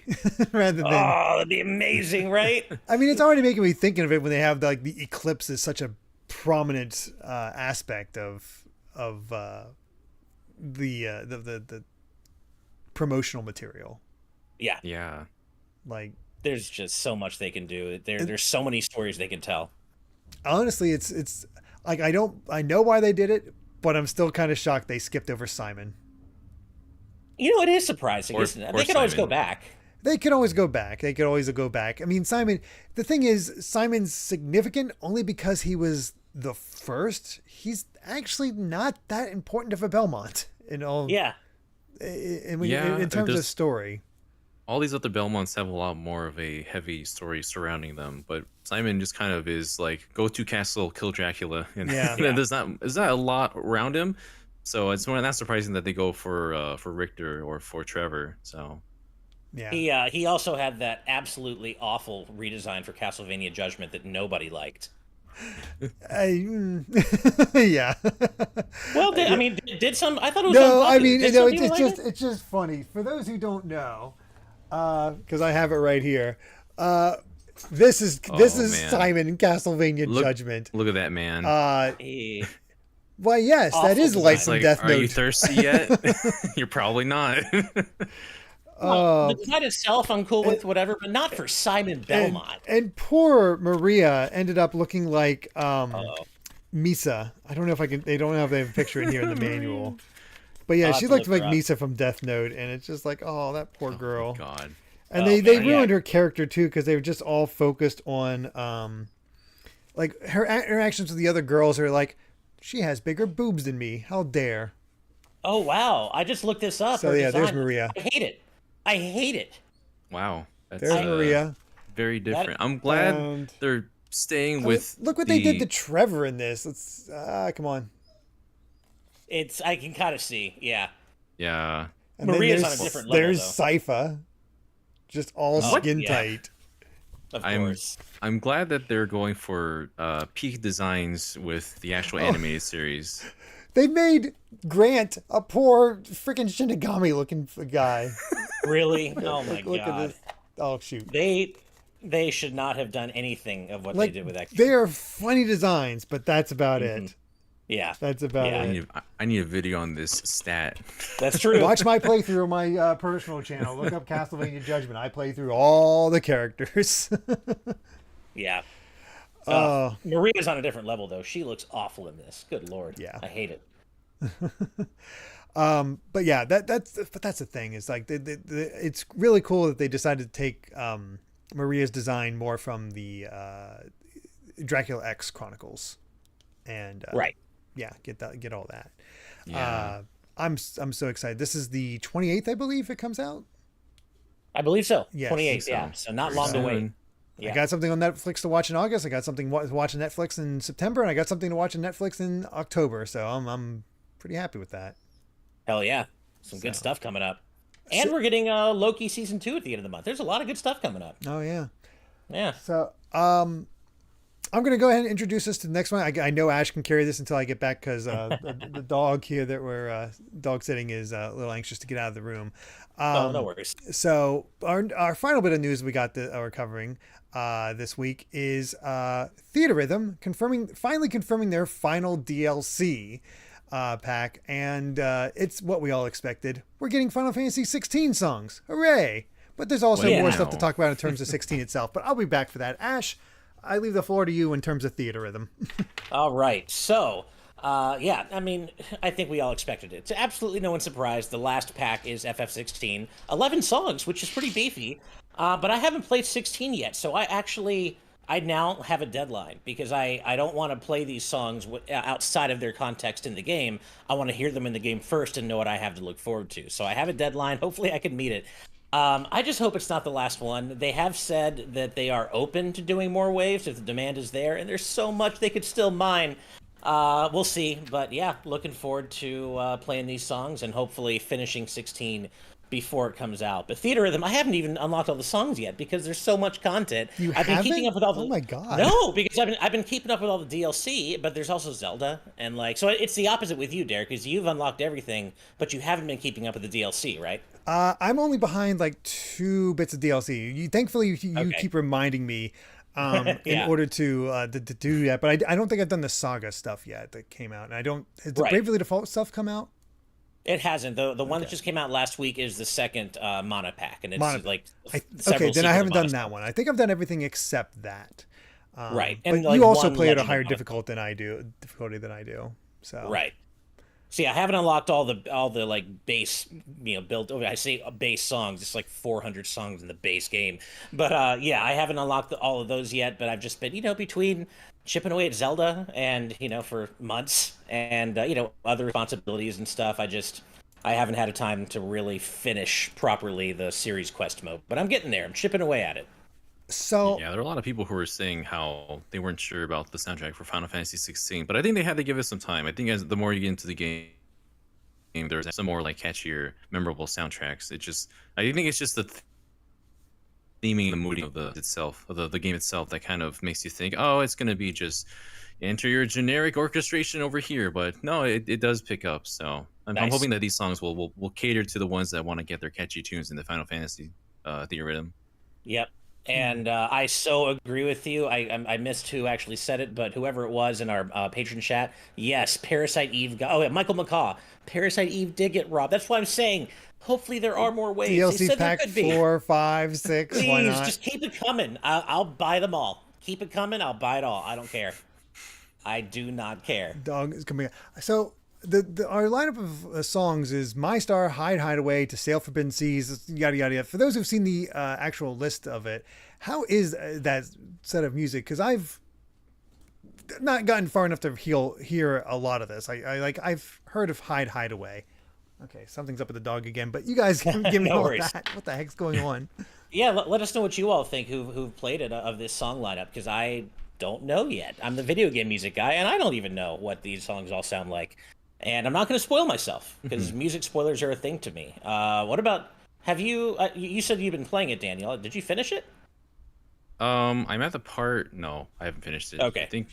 rather than? Oh, that'd be amazing, right? I mean, it's already making me thinking of it when they have the eclipse as such a prominent aspect of the promotional material. Yeah. Like, there's just so much they can do. There's so many stories they can tell. Honestly, it's like I know why they did it, but I'm still kind of shocked they skipped over Simon. It is surprising, isn't it? They could always go back. They could always go back. I mean, Simon, the thing is, Simon's significant only because he was the first. He's actually not that important of a Belmont in all. Yeah. In terms of story. All these other Belmonts have a lot more of a heavy story surrounding them, but Simon just kind of is like, go to castle, kill Dracula, and there's not a lot around him. So it's not surprising that they go for Richter or for Trevor. So yeah, he also had that absolutely awful redesign for Castlevania Judgment that nobody liked. Yeah. Well, did some? I thought it was. No, unpopular. I mean, It's just funny for those who don't know, because I have it right here. This is man. Simon in Castlevania Judgment. Look at that man. Why, yes, Awful that is Light design. from Death Note. Are you thirsty yet? You're probably not. The design itself, I'm cool with, whatever, but not for Simon Belmont. And poor Maria ended up looking like Misa. I don't know if I can. They don't have a picture in here in the manual. But yeah, she looked like Misa from Death Note, and it's just like, oh, that poor girl. Oh, God. And they ruined her character too because they were just all focused on like her interactions with the other girls are like, she has bigger boobs than me. How dare? Oh wow! I just looked this up. So yeah, there's Maria. I hate it. Wow. That's, there's Maria. Very different. I'm glad they're staying with. Look what they did to Trevor in this. Let's come on. I can kind of see. Yeah. Yeah. And Maria's on a different level. There's Sypha, just all skin tight. Of course. I'm glad that they're going for peak designs with the actual animated series. They made Grant a poor freaking Shinigami looking guy. Really? Oh my Look God. at this. Oh shoot. They should not have done anything of what they did with that. They are funny designs, but that's about it. Yeah. That's about it. I need a video on this stat. That's true. Watch my playthrough on my personal channel. Look up Castlevania Judgment. I play through all the characters. Yeah. Maria's on a different level, though. She looks awful in this. Good Lord. Yeah. I hate it. But yeah, that's the thing is like it's really cool that they decided to take Maria's design more from the Dracula X Chronicles, and Right. yeah, get all that. Yeah. I'm so excited. This is the 28th, I believe it comes out. I believe so. Yes, 28th, so. yeah. So not Very long to wait. soon. Yeah. I got something on Netflix to watch in August. I got something to watch on Netflix in September, and I got something to watch on Netflix in October. So I'm pretty happy with that. Hell yeah. Some good So- stuff coming up. And we're getting Loki season 2 at the end of the month. There's a lot of good stuff coming up. Oh yeah. Yeah. So I'm going to go ahead and introduce us to the next one. I know Ash can carry this until I get back because the dog here that we're dog sitting is a little anxious to get out of the room. No worries. So our final bit of news we got that we're covering this week is Theater Rhythm finally confirming their final DLC pack, and it's what we all expected. We're getting Final Fantasy 16 songs. Hooray! But there's also more stuff to talk about in terms of 16 itself. But I'll be back for that. Ash, I leave the floor to you in terms of Theater Rhythm. All right. So, yeah, I mean, I think we all expected it. To absolutely no one's surprise, the last pack is FF16. 11 songs, which is pretty beefy. But I haven't played 16 yet, so I now have a deadline because I don't want to play these songs outside of their context in the game. I want to hear them in the game first and know what I have to look forward to. So I have a deadline. Hopefully I can meet it. I just hope it's not the last one. They have said that they are open to doing more waves if the demand is there, and there's so much they could still mine. We'll see, but yeah, looking forward to playing these songs and hopefully finishing 16 before it comes out. But Theater Rhythm, I haven't even unlocked all the songs yet because there's so much content. I've been keeping up with all the... Oh my god. No, because I've been keeping up with all the DLC, but there's also Zelda and so it's the opposite with you, Derek, because you've unlocked everything, but you haven't been keeping up with the DLC, right? I'm only behind like 2 bits of DLC. Thankfully, you keep reminding me in order to do that. But I don't think I've done the Saga stuff yet that came out. And I don't. Has the Bravely Default stuff come out? It hasn't. The one that just came out last week is the second Mana pack, and it's okay, then I haven't done that one. I think I've done everything except that. Right, and but you also play at a higher difficulty than I do. So right. See, I haven't unlocked all the like base, built. I say base songs. It's like 400 songs in the base game. But yeah, I haven't unlocked all of those yet. But I've just been, between chipping away at Zelda and for months, and other responsibilities and stuff. I haven't had a time to really finish properly the series quest mode. But I'm getting there. I'm chipping away at it. So yeah, there are a lot of people who were saying how they weren't sure about the soundtrack for Final Fantasy 16, but I think they had to give it some time. I think as the more you get into the game, there's some more like catchier, memorable soundtracks. I think it's just the theming, the mooding of the game itself that kind of makes you think, oh, it's gonna be just enter your generic orchestration over here. But no, it does pick up. So I'm hoping that these songs will cater to the ones that want to get their catchy tunes in the Final Fantasy Theater Rhythm. Yep. And I so agree with you. I missed who actually said it, but whoever it was in our patron chat, yes, Parasite Eve got... Oh, yeah, Michael McCaw. Parasite Eve did get robbed. That's why I'm saying, hopefully there are more ways. DLC pack 4, 5, 6, Please, why not? just keep it coming. I'll buy them all. Keep it coming. I'll buy it all. I don't care. I do not care. Dog is coming. So... our lineup of songs is My Star, Hide Hideaway, To Sail Forbidden Seas, yada yada yada. For those who've seen the actual list of it, how is that set of music? Because I've not gotten far enough to hear a lot of this. I've heard of Hide Hideaway. Okay, something's up with the dog again, but you guys give me all that. What the heck's going on? Yeah, let us know what you all think who've played it of this song lineup, because I don't know yet. I'm the video game music guy, and I don't even know what these songs all sound like. And I'm not going to spoil myself because music spoilers are a thing to me. What about, have you, you said you've been playing it, Daniel. Did you finish it? I'm at the part, no, I haven't finished it. Okay. I think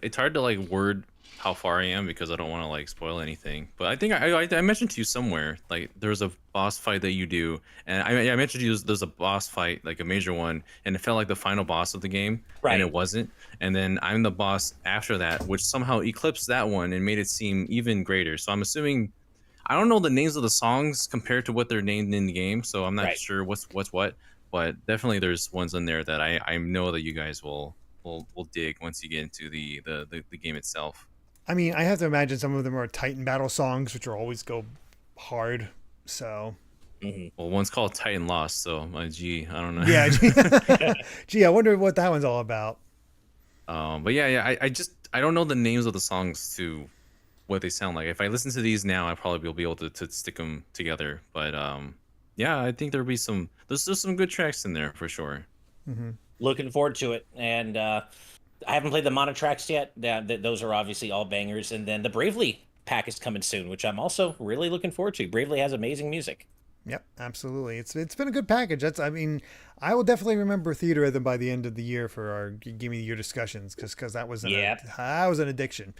it's hard to word how far I am because I don't want to spoil anything. But I think I mentioned to you somewhere, there's a boss fight that you do. And I mentioned to you there's a boss fight, a major one, and it felt like the final boss of the game. Right. And it wasn't. And then I'm the boss after that, which somehow eclipsed that one and made it seem even greater. So I'm assuming, I don't know the names of the songs compared to what they're named in the game. So I'm not sure what's what. But definitely there's ones in there that I know that you guys will dig once you get into the game itself. I mean, I have to imagine some of them are Titan battle songs, which are always go hard. So, Well, one's called Titan Lost, so gee, I don't know. yeah. Gee, I wonder what that one's all about. But yeah, I don't know the names of the songs to what they sound like. If I listen to these now, I probably will be able to stick them together. But yeah, I think there's some good tracks in there for sure. Looking forward to it, and I haven't played the mono tracks yet. Those are obviously all bangers, and then the Bravely pack is coming soon, which I'm also really looking forward to. Bravely has amazing music. Yep, absolutely. It's been a good package. I mean, I will definitely remember Theater Rhythm by the end of the year for our Game of the Year discussions because that was an addiction.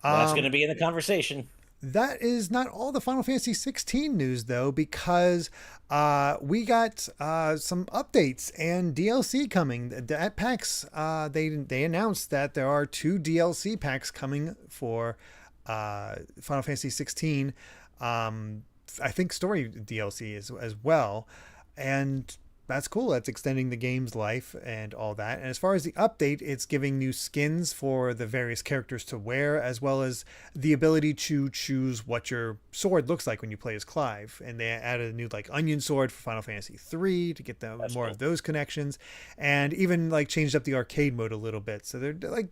That's going to be in the conversation. That is not all the Final Fantasy 16 news though, because we got some updates and DLC coming at PAX. They announced that there are 2 DLC packs coming for Final Fantasy 16. I think story DLC as well, and that's cool. That's extending the game's life and all that. And as far as the update, it's giving new skins for the various characters to wear, as well as the ability to choose what your sword looks like when you play as Clive. And they added a new like onion sword for Final Fantasy 3 to get them more of those connections, and even like changed up the arcade mode a little bit. So they're like,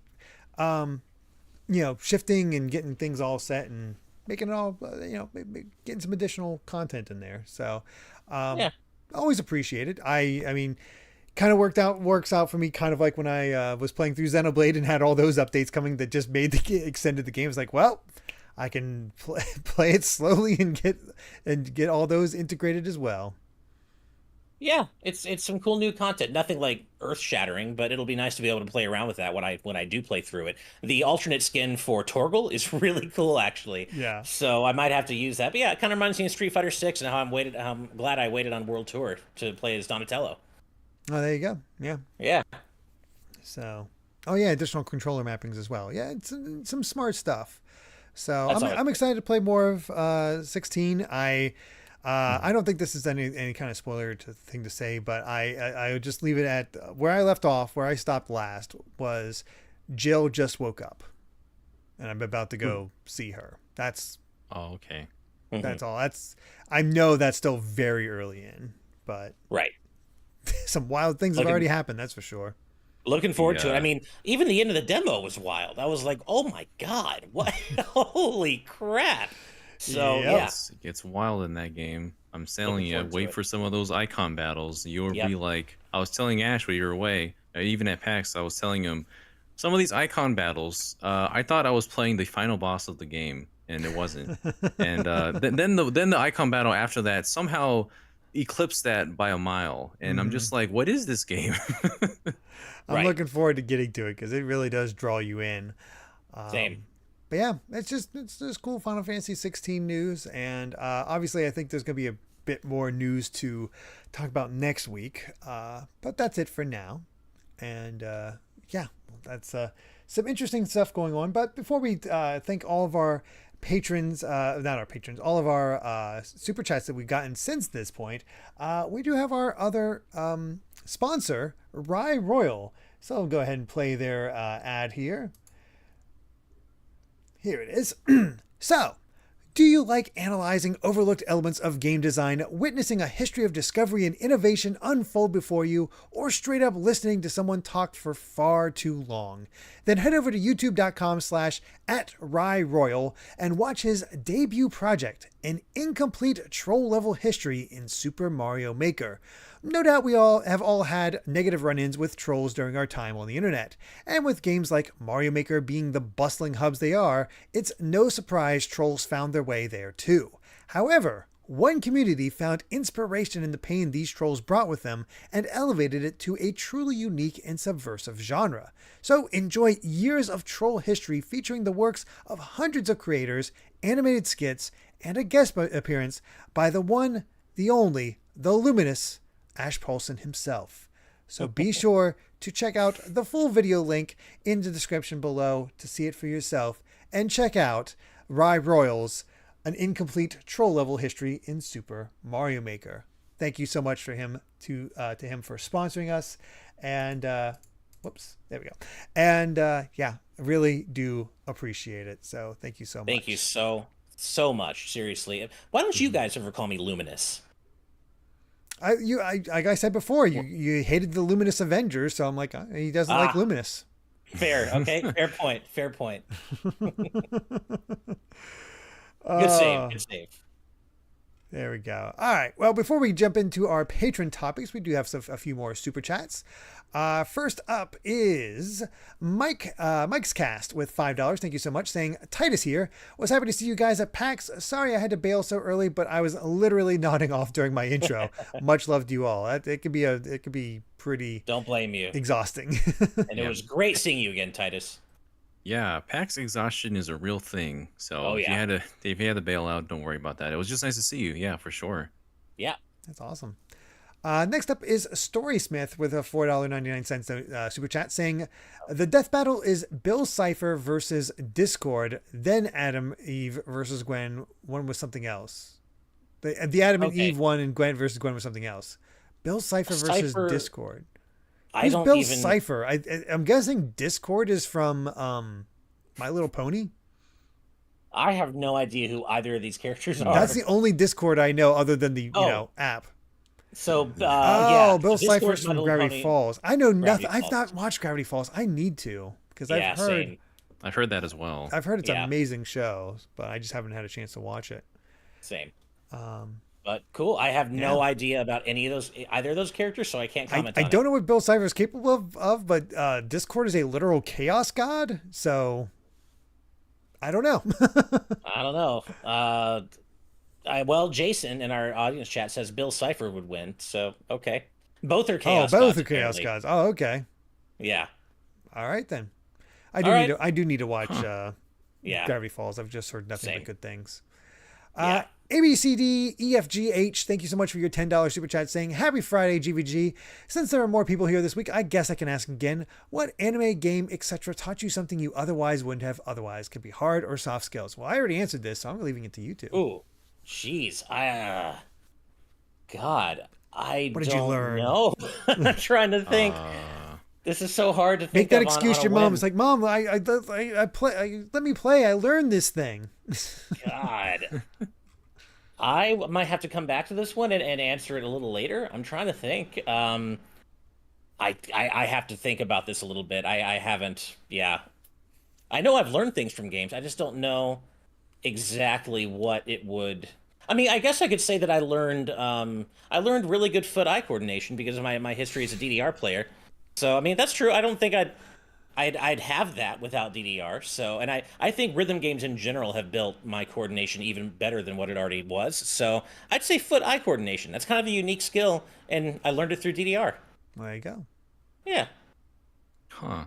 shifting and getting things all set and making it all, getting some additional content in there. So, always appreciate it. I mean, kind of works out for me, kind of like when I was playing through Xenoblade and had all those updates coming that just extended the game. It's like, well, I can play it slowly and get all those integrated as well. Yeah, it's some cool new content. Nothing like earth-shattering, but it'll be nice to be able to play around with that when I do play through it. The alternate skin for Torgal is really cool, actually. Yeah. So I might have to use that. But yeah, it kind of reminds me of Street Fighter 6 and how I'm glad I waited on World Tour to play as Donatello. Oh, there you go. Yeah. Yeah. So, additional controller mappings as well. Yeah, it's some smart stuff. So I'm excited to play more of 16. I don't think this is any kind of spoiler thing to say, but I would just leave it at where I left off. Where I stopped last was Jill just woke up, and I'm about to go see her. That's okay. That's all. I know that's still very early in, but right. Some wild things have already happened. That's for sure. Looking forward to it. I mean, even the end of the demo was wild. I was like, oh my god, what? Holy crap! So yeah, it gets wild in that game. I'm telling you, wait for some of those icon battles. You'll be like, I was telling Ash when you were away, even at PAX, I was telling him some of these icon battles. I thought I was playing the final boss of the game, and it wasn't. And then the icon battle after that somehow eclipsed that by a mile, and I'm just like, what is this game? I'm looking forward to getting to it because it really does draw you in. Same. But yeah, it's just cool Final Fantasy 16 news, and obviously I think there's going to be a bit more news to talk about next week. But that's it for now, and that's some interesting stuff going on. But before we thank all of our patrons, not our patrons, all of our super chats that we've gotten since this point, we do have our other sponsor, Rye Royal. So I'll go ahead and play their ad here. Here it is. So, do you like analyzing overlooked elements of game design, witnessing a history of discovery and innovation unfold before you, or straight up listening to someone talk for far too long? Then head over to youtube.com/@RyeRoyal and watch his debut project, an incomplete troll-level history in Super Mario Maker. No doubt we all have had negative run-ins with trolls during our time on the internet, and with games like Mario Maker being the bustling hubs they are, it's no surprise trolls found their way there too. However, one community found inspiration in the pain these trolls brought with them and elevated it to a truly unique and subversive genre. So enjoy years of troll history featuring the works of hundreds of creators, animated skits, and a guest appearance by the one, the only, the luminous Ash Paulson himself. So be sure to check out the full video link in the description below to see it for yourself, and check out Rye Royals, an incomplete troll level history in Super Mario Maker. Thank you so much for him to him for sponsoring us, and whoops, there we go. And Really do appreciate it. So thank you so much. Thank you so much. Seriously, why don't you guys ever call me Luminous? Like I said before, you hated the Luminous Avengers, so I'm like, he doesn't like Luminous. Fair, okay, fair point. Good save. There we go. All right. Well, before we jump into our patron topics, we do have a few more super chats. First up is Mike's Cast with $5. Thank you so much. Saying, Titus here. Was happy to see you guys at PAX. Sorry I had to bail so early, but I was literally nodding off during my intro. Much love to you all. It could be pretty. Don't blame you. Exhausting. And it was great seeing you again, Titus. Yeah, PAX exhaustion is a real thing. So if you had to bail out, don't worry about that. It was just nice to see you. Yeah, for sure. Yeah. That's awesome. Next up is Storysmith with a $4.99 super chat saying, the death battle is Bill Cipher versus Discord, then Adam Eve versus Gwen. One was something else. The Adam and Eve one and Gwen versus Gwen was something else. Bill Cipher versus Discord. Who's Bill Cipher? I'm guessing Discord is from My Little Pony. I have no idea who either of these characters are. That's the only Discord I know other than the app. So, Bill Cipher's from Gravity Falls. I know nothing. I've not watched Gravity Falls. I need to because I've heard. Same. I've heard that as well. I've heard it's an amazing show, but I just haven't had a chance to watch it. Same. But cool. I have no idea about either of those characters, so I can't comment on it. I don't know what Bill Cipher is capable of, but Discord is a literal chaos god, so I don't know. I don't know. Well, Jason in our audience chat says Bill Cipher would win, so okay. Both are chaos gods. Both are chaos gods. Oh, okay. Yeah. All right then. I do need to watch Gravity Falls. I've just heard nothing but good things. ABCDEFGH, thank you so much for your $10 super chat saying, happy Friday, GVG. Since there are more people here this week, I guess I can ask again, what anime, game, etc. taught you something you otherwise wouldn't have otherwise? Could be hard or soft skills. Well, I already answered this, so I'm leaving it to you two. Ooh, jeez. God, what did you learn? No, I'm trying to think. This is so hard to think. Make that excuse to your mom. It's like, Mom, I play. Let me play. I learned this thing. God. I might have to come back to this one and answer it a little later. I'm trying to think. I have to think about this a little bit. I haven't. Yeah. I know I've learned things from games. I just don't know exactly what it would. I mean, I guess I could say that I learned really good foot-eye coordination because of my history as a DDR player. So, I mean, that's true. I don't think I'd have that without DDR. So, and I think rhythm games in general have built my coordination even better than what it already was. So I'd say foot-eye coordination. That's kind of a unique skill, and I learned it through DDR. There you go. Yeah. Huh.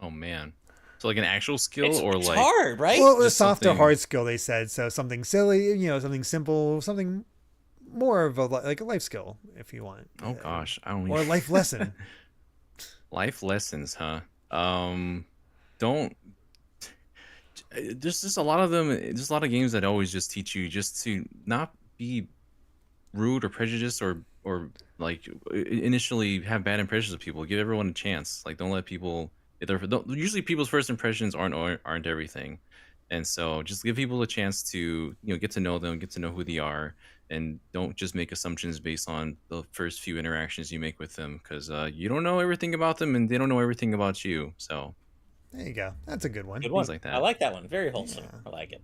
Oh, man. So like an actual skill it's hard, right? Well, a soft or hard skill, they said. So something silly, something simple, something more of a life skill, if you want. Oh, gosh. I don't Or a life lesson. Life lessons, huh? There's just a lot of them. There's a lot of games that always just teach you just to not be rude or prejudiced or like initially have bad impressions of people. Give everyone a chance. Like, don't let people. Usually people's first impressions aren't everything, and so just give people a chance to get to know them, get to know who they are, and don't just make assumptions based on the first few interactions you make with them, because you don't know everything about them and they don't know everything about you. So there you go. That's a good one. Good one. Things like that. I like that one. Very wholesome. Yeah. I like it.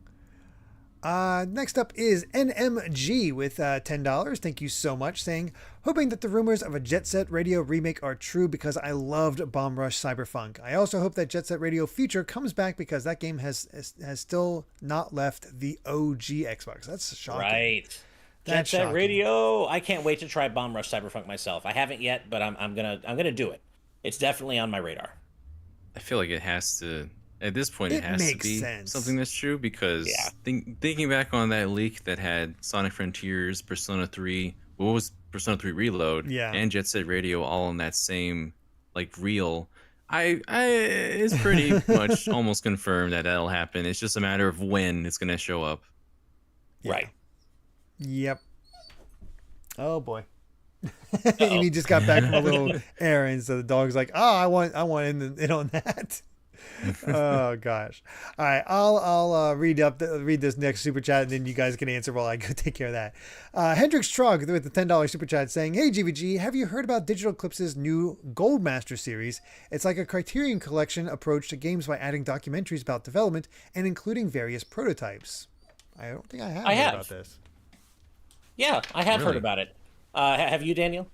Next up is NMG with $10. Thank you so much. Saying, hoping that the rumors of a Jet Set Radio remake are true because I loved Bomb Rush Cyberpunk. I also hope that Jet Set Radio Future comes back because that game has still not left the OG Xbox. That's shocking. Right. Jet Set Radio. I can't wait to try Bomb Rush Cyberpunk myself. I haven't yet, but I'm gonna do it. It's definitely on my radar. I feel like it has to. At this point, it has to be something that's true because thinking back on that leak that had Sonic Frontiers, Persona 3, what was Persona 3 Reload, and Jet Set Radio all in that same reel, it's pretty much almost confirmed that that'll happen. It's just a matter of when it's gonna show up. Yeah. Right. Yep. Oh boy. Amy just got back from a little errand, so the dog's like, "Oh, I want in on that." Oh gosh. All right, I'll read this next super chat, and then you guys can answer while I go take care of that. Hendrix Trog with the $10 super chat saying, "Hey GVG, have you heard about Digital Eclipse's new Goldmaster series? It's like a Criterion Collection approach to games by adding documentaries about development and including various prototypes." I don't think I have heard about this. Yeah, I have heard Really? about it. Have you, Daniel?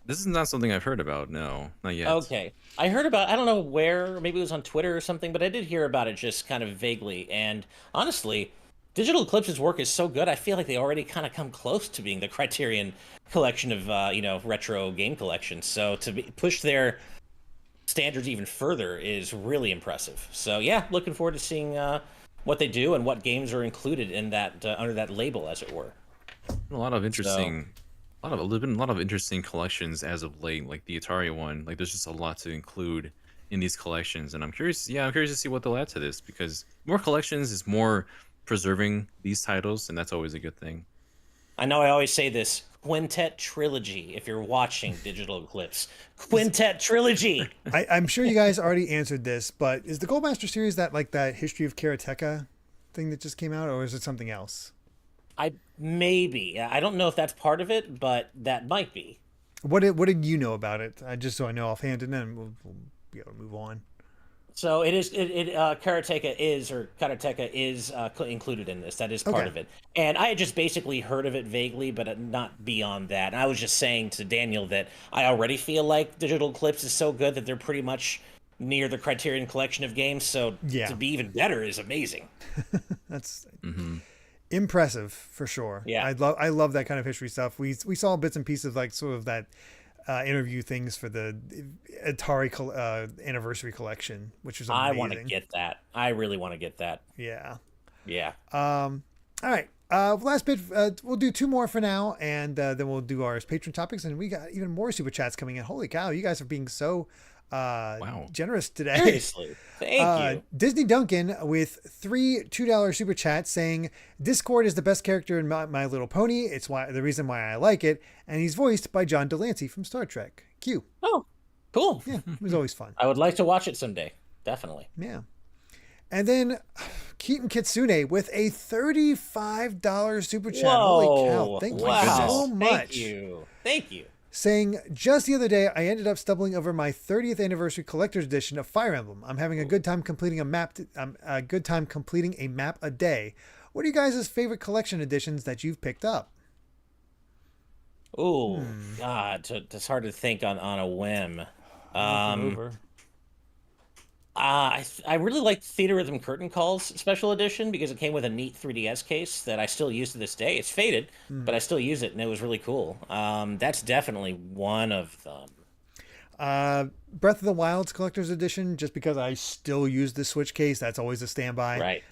This is not something I've heard about. No, not yet. Okay. I heard about, I don't know where, maybe it was on Twitter or something, but I did hear about it just kind of vaguely. And honestly, Digital Eclipse's work is so good, I feel like they already kind of come close to being the Criterion collection of, retro game collections. So to push their standards even further is really impressive. So yeah, looking forward to seeing what they do and what games are included in that, under that label, as it were. A lot of interesting, there's been a lot of interesting collections as of late, like the Atari one. Like, there's just a lot to include in these collections, and I'm curious. Yeah, I'm curious to see what they'll add to this, because more collections is more preserving these titles, and that's always a good thing. I know I always say this, Quintet Trilogy, if you're watching Digital Eclipse. Quintet Trilogy! I'm sure you guys already answered this, but is the Goldmaster series that History of Karateka thing that just came out, or is it something else? Maybe. I don't know if that's part of it, but that might be. What did you know about it? Just so I know offhand, and then we'll be able to move on. So Karateka is included in this. That is part of it. And I had just basically heard of it vaguely, but not beyond that. And I was just saying to Daniel that I already feel like Digital Eclipse is so good that they're pretty much near the Criterion collection of games. So to be even better is amazing. That's impressive for sure. Yeah. I love that kind of history stuff. We saw bits and pieces like sort of that interview things for the Atari anniversary collection, which was amazing. I want to get that. I really want to get that. Yeah. Yeah. All right. Last bit. We'll do two more for now, and then we'll do our patron topics. And we got even more super chats coming in. Holy cow! You guys are being so generous today. Seriously. Thank you. Disney Duncan with 3 $2 super chats saying Discord is the best character in My Little Pony. It's the reason why I like it, and he's voiced by John Delancey from Star Trek. Q. Oh, cool. Yeah, it was always fun. I would like to watch it someday. Definitely. Yeah. And then Keaton Kitsune with a $35 super chat. Whoa. Holy cow. Thank you so much. Thank you. Saying, just the other day, I ended up stumbling over my 30th anniversary collector's edition of Fire Emblem. I'm having a good time completing a map. Completing a map a day. What are you guys' favorite collection editions that you've picked up? Oh, God, it's hard to think on a whim. I really liked Theater Rhythm Curtain Calls Special Edition because it came with a neat 3DS case that I still use to this day. It's faded, but I still use it, and it was really cool. That's definitely one of them. Breath of the Wild's Collector's Edition, just because I still use the Switch case. That's always a standby. Right.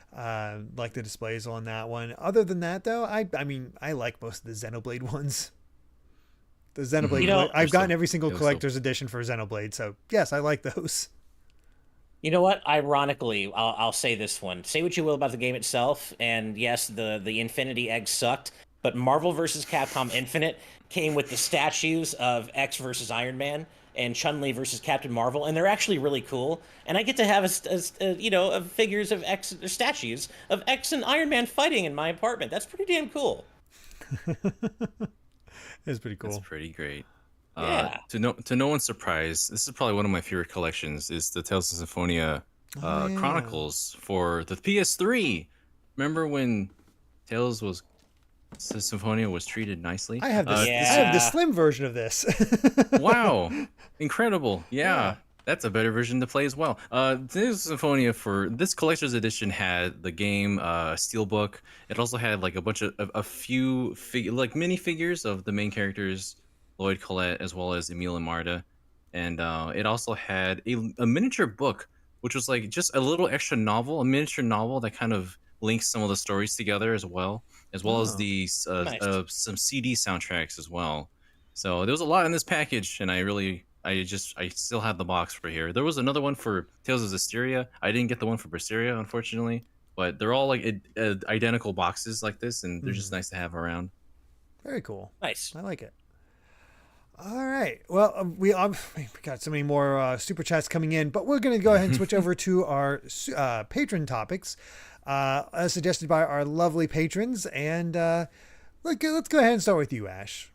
Like the displays on that one. Other than that, though, I like most of the Xenoblade ones. The Xenoblade, I've gotten every single collector's edition for Xenoblade, so yes, I like those. You know what? Ironically, I'll say this one. Say what you will about the game itself, and yes, the Infinity Egg sucked, but Marvel vs. Capcom Infinite came with the statues of X versus Iron Man and Chun-Li versus Captain Marvel, and they're actually really cool. And I get to have figures of X, statues of X and Iron Man fighting in my apartment. That's pretty damn cool. It's pretty cool. That's pretty great. Yeah. To no one's surprise, this is probably one of my favorite collections. Is the Tales of Symphonia Chronicles for the PS3. Remember when Symphonia was treated nicely? I have this. I have the slim version of this. Wow, incredible! Yeah, that's a better version to play as well. Tales of Symphonia for this collector's edition had the game steelbook. It also had like a bunch of a few mini figures of the main characters, Lloyd, Colette, as well as Emil and Marta. And it also had a miniature book, which was like just a little extra novel, a miniature novel that kind of links some of the stories together as well as the some CD soundtracks as well. So there was a lot in this package, and I still have the box for here. There was another one for Tales of Zestiria. I didn't get the one for Berseria, unfortunately, but they're all like identical boxes like this, and they're just nice to have around. Very cool. Nice. I like it. All right. Well, we got so many more super chats coming in, but we're going to go ahead and switch over to our patron topics, as suggested by our lovely patrons. And let's go ahead and start with you, Ash.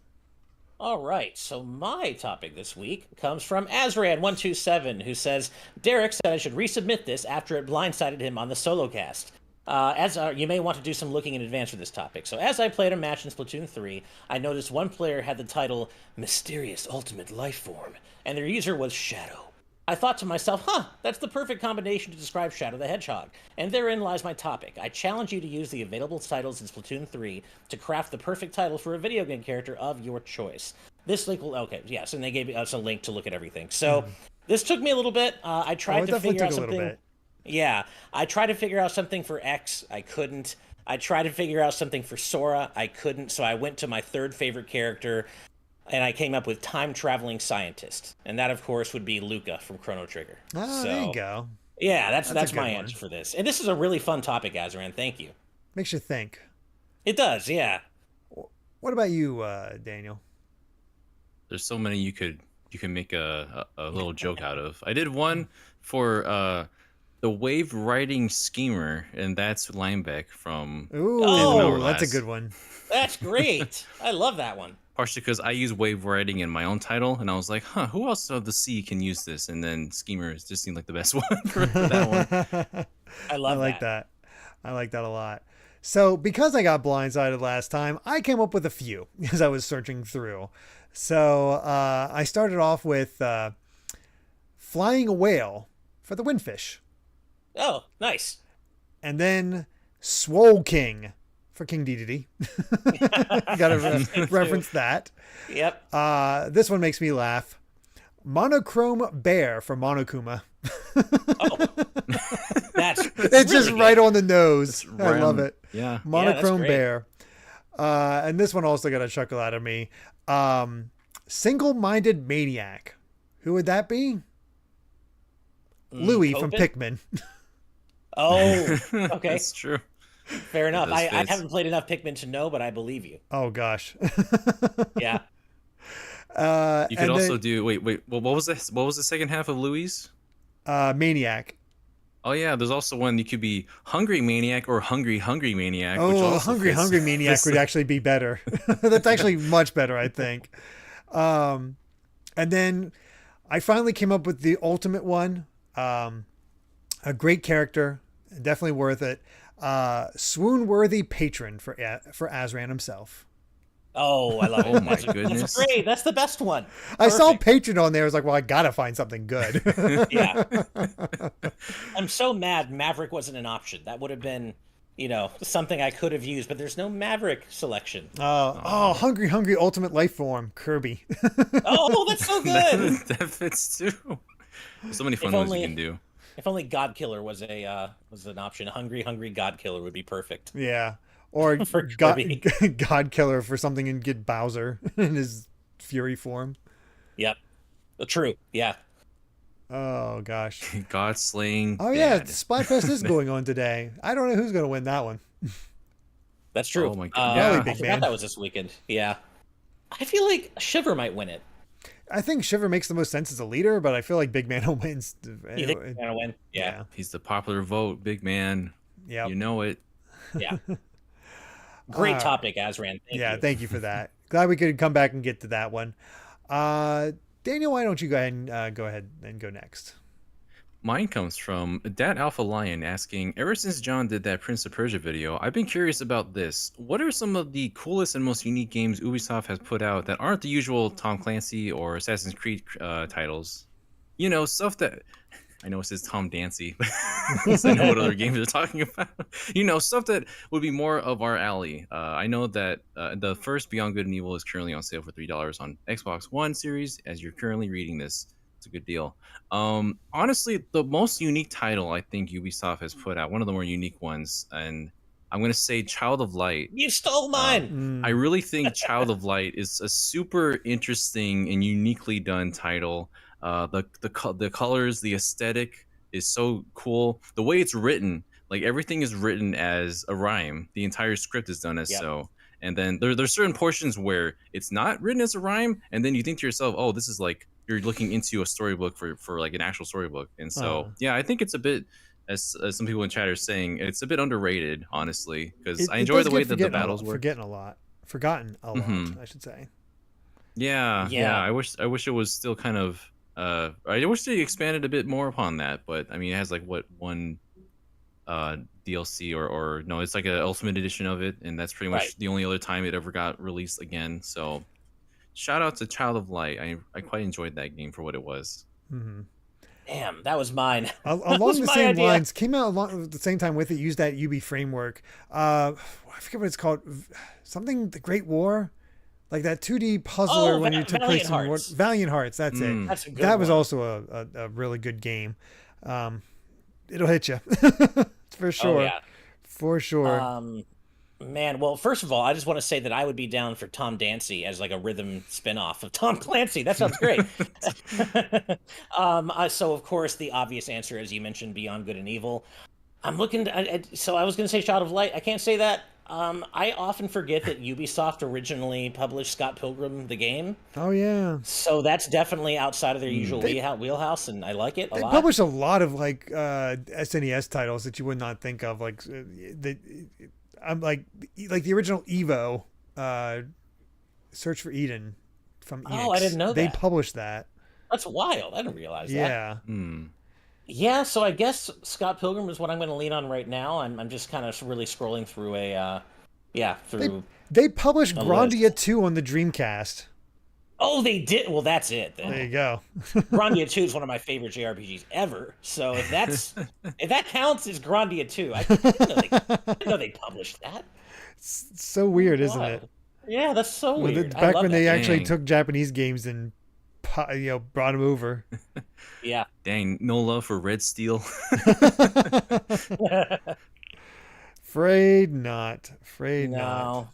All right, so my topic this week comes from Azran127, who says, Derek said I should resubmit this after it blindsided him on the solo cast. You may want to do some looking in advance for this topic. So as I played a match in Splatoon 3, I noticed one player had the title Mysterious Ultimate Lifeform, and their user was Shadow. I thought to myself, that's the perfect combination to describe Shadow the Hedgehog. And therein lies my topic. I challenge you to use the available titles in Splatoon 3 to craft the perfect title for a video game character of your choice. This link will, okay, yes, and they gave us a link to look at everything. So this took me a little bit. I tried to figure out something. Yeah, I tried to figure out something for X. I couldn't. I tried to figure out something for Sora. I couldn't. So I went to my third favorite character, and I came up with time-traveling scientist. And that, of course, would be Luca from Chrono Trigger. Oh, there you go. Yeah, that's my answer for this. And this is a really fun topic, Azran. Thank you. Makes you think. It does, yeah. What about you, Daniel? There's so many you can make a little joke out of. I did one for the wave riding schemer, and that's Linebeck from. Ooh, that's a good one. That's great. I love that one. Partially because I use wave riding in my own title, and I was like, who else of the sea can use this? And then schemer just seemed like the best one for that one. I like that. I like that a lot. So because I got blindsided last time, I came up with a few as I was searching through. So I started off with flying a whale for the windfish. Oh, nice. And then Swole King for King Dedede. Gotta reference that. Yep. This one makes me laugh. Monochrome Bear for Monokuma. It's really just right on the nose. I love it. Yeah. Monochrome Bear. And this one also got a chuckle out of me. Single-minded Maniac. Who would that be? Louis from Pikmin. Oh, okay. That's true. Fair enough. I haven't played enough Pikmin to know, but I believe you. Oh, gosh. Yeah. You could also do... Wait. What was the second half of Louis? Maniac. Oh, yeah. There's also one. You could be Hungry Maniac or Hungry Maniac. Oh, which also Hungry Maniac would actually be better. That's actually much better, I think. And then I finally came up with the ultimate one. A great character. Definitely worth it. Swoon-worthy patron for Azran himself. Oh, I love it. Oh my goodness. That's great. That's the best one. Perfect. I saw patron on there. I was like, well, I gotta find something good. Yeah. I'm so mad Maverick wasn't an option. That would have been, something I could have used, but there's no Maverick selection. Hungry ultimate life form, Kirby. Oh, that's so good. that fits too. So many fun ones you can do. If only God Killer was an option. Hungry God Killer would be perfect. Yeah. Or God Killer for something and get Bowser in his Fury form. Yep. True. Yeah. Oh, gosh. God slaying. Oh, yeah. Splatfest is going on today. I don't know who's going to win that one. That's true. Oh, my God. I forgot that was this weekend. Yeah. I feel like Shiver might win it. I think Shiver makes the most sense as a leader, but I feel like Big Man wins. You think Big Man will win? Yeah. He's the popular vote, Big Man. Yeah. You know it. Yeah. Great topic, Azran. Thank you for that. Glad we could come back and get to that one. Daniel, why don't you go ahead and go next? Mine comes from Dat Alpha Lion asking, ever since John did that Prince of Persia video, I've been curious about this. What are some of the coolest and most unique games Ubisoft has put out that aren't the usual Tom Clancy or Assassin's Creed titles? Stuff that... I know it says Tom Dancy, but I know what other games they're talking about. Stuff that would be more of our alley. I know that the first Beyond Good and Evil is currently on sale for $3 on Xbox One series. As you're currently reading this, it's a good deal. Honestly, the most unique title I think Ubisoft has put out, one of the more unique ones, and I'm going to say Child of Light. You stole mine! I really think Child of Light is a super interesting and uniquely done title. The colors, the aesthetic is so cool. The way it's written, like everything is written as a rhyme. The entire script is done as so. And then there's certain portions where it's not written as a rhyme, and then you think to yourself, oh, this is like you're looking into a storybook for like an actual storybook. And so yeah, I think it's a bit, as some people in chat are saying, it's a bit underrated, honestly, because I enjoy the way that the battles work. Forgotten a lot, I should say. Yeah. I wish it was still kind of. I wish they expanded a bit more upon that, but I mean, it has like one DLC or no, it's like an ultimate edition of it, and that's pretty much the only other time it ever got released again. So shout out to Child of Light. I quite enjoyed that game for what it was. Mm-hmm. Damn, that was mine. Along the same lines, came out along the same time with it, used that UB framework. I forget what it's called. Something, The Great War? Like that 2D puzzler when you took place in Valiant Hearts. That's it. That's a good that was one. also a really good game. It'll hit you for sure. Oh, yeah. For sure. Man, well, first of all, I just want to say that I would be down for Tom Dancy as like a rhythm spinoff of Tom Clancy. That sounds great. So of course the obvious answer, as you mentioned, Beyond Good and Evil. I'm looking. So I was going to say Child of Light. I can't say that. I often forget that Ubisoft originally published Scott Pilgrim the game. Oh yeah. So that's definitely outside of their usual wheelhouse, and I like it a lot. They publish a lot of like SNES titles that you would not think of. Like I'm like the original Evo, Search for Eden from Enix. Oh, I didn't know that. They published that. That's wild. I didn't realize that. Yeah. Yeah, so I guess Scott Pilgrim is what I'm going to lean on right now. I'm just kind of really scrolling through They published Grandia 2 on the Dreamcast. Oh, they did. Well, that's it then. There you go. Grandia 2 is one of my favorite JRPGs ever. So if that counts as Grandia 2, I didn't know they published that. It's so weird, isn't it? Yeah, that's so weird. Back when they actually took Japanese games and brought them over. Yeah. Dang, no love for Red Steel. Afraid not. No.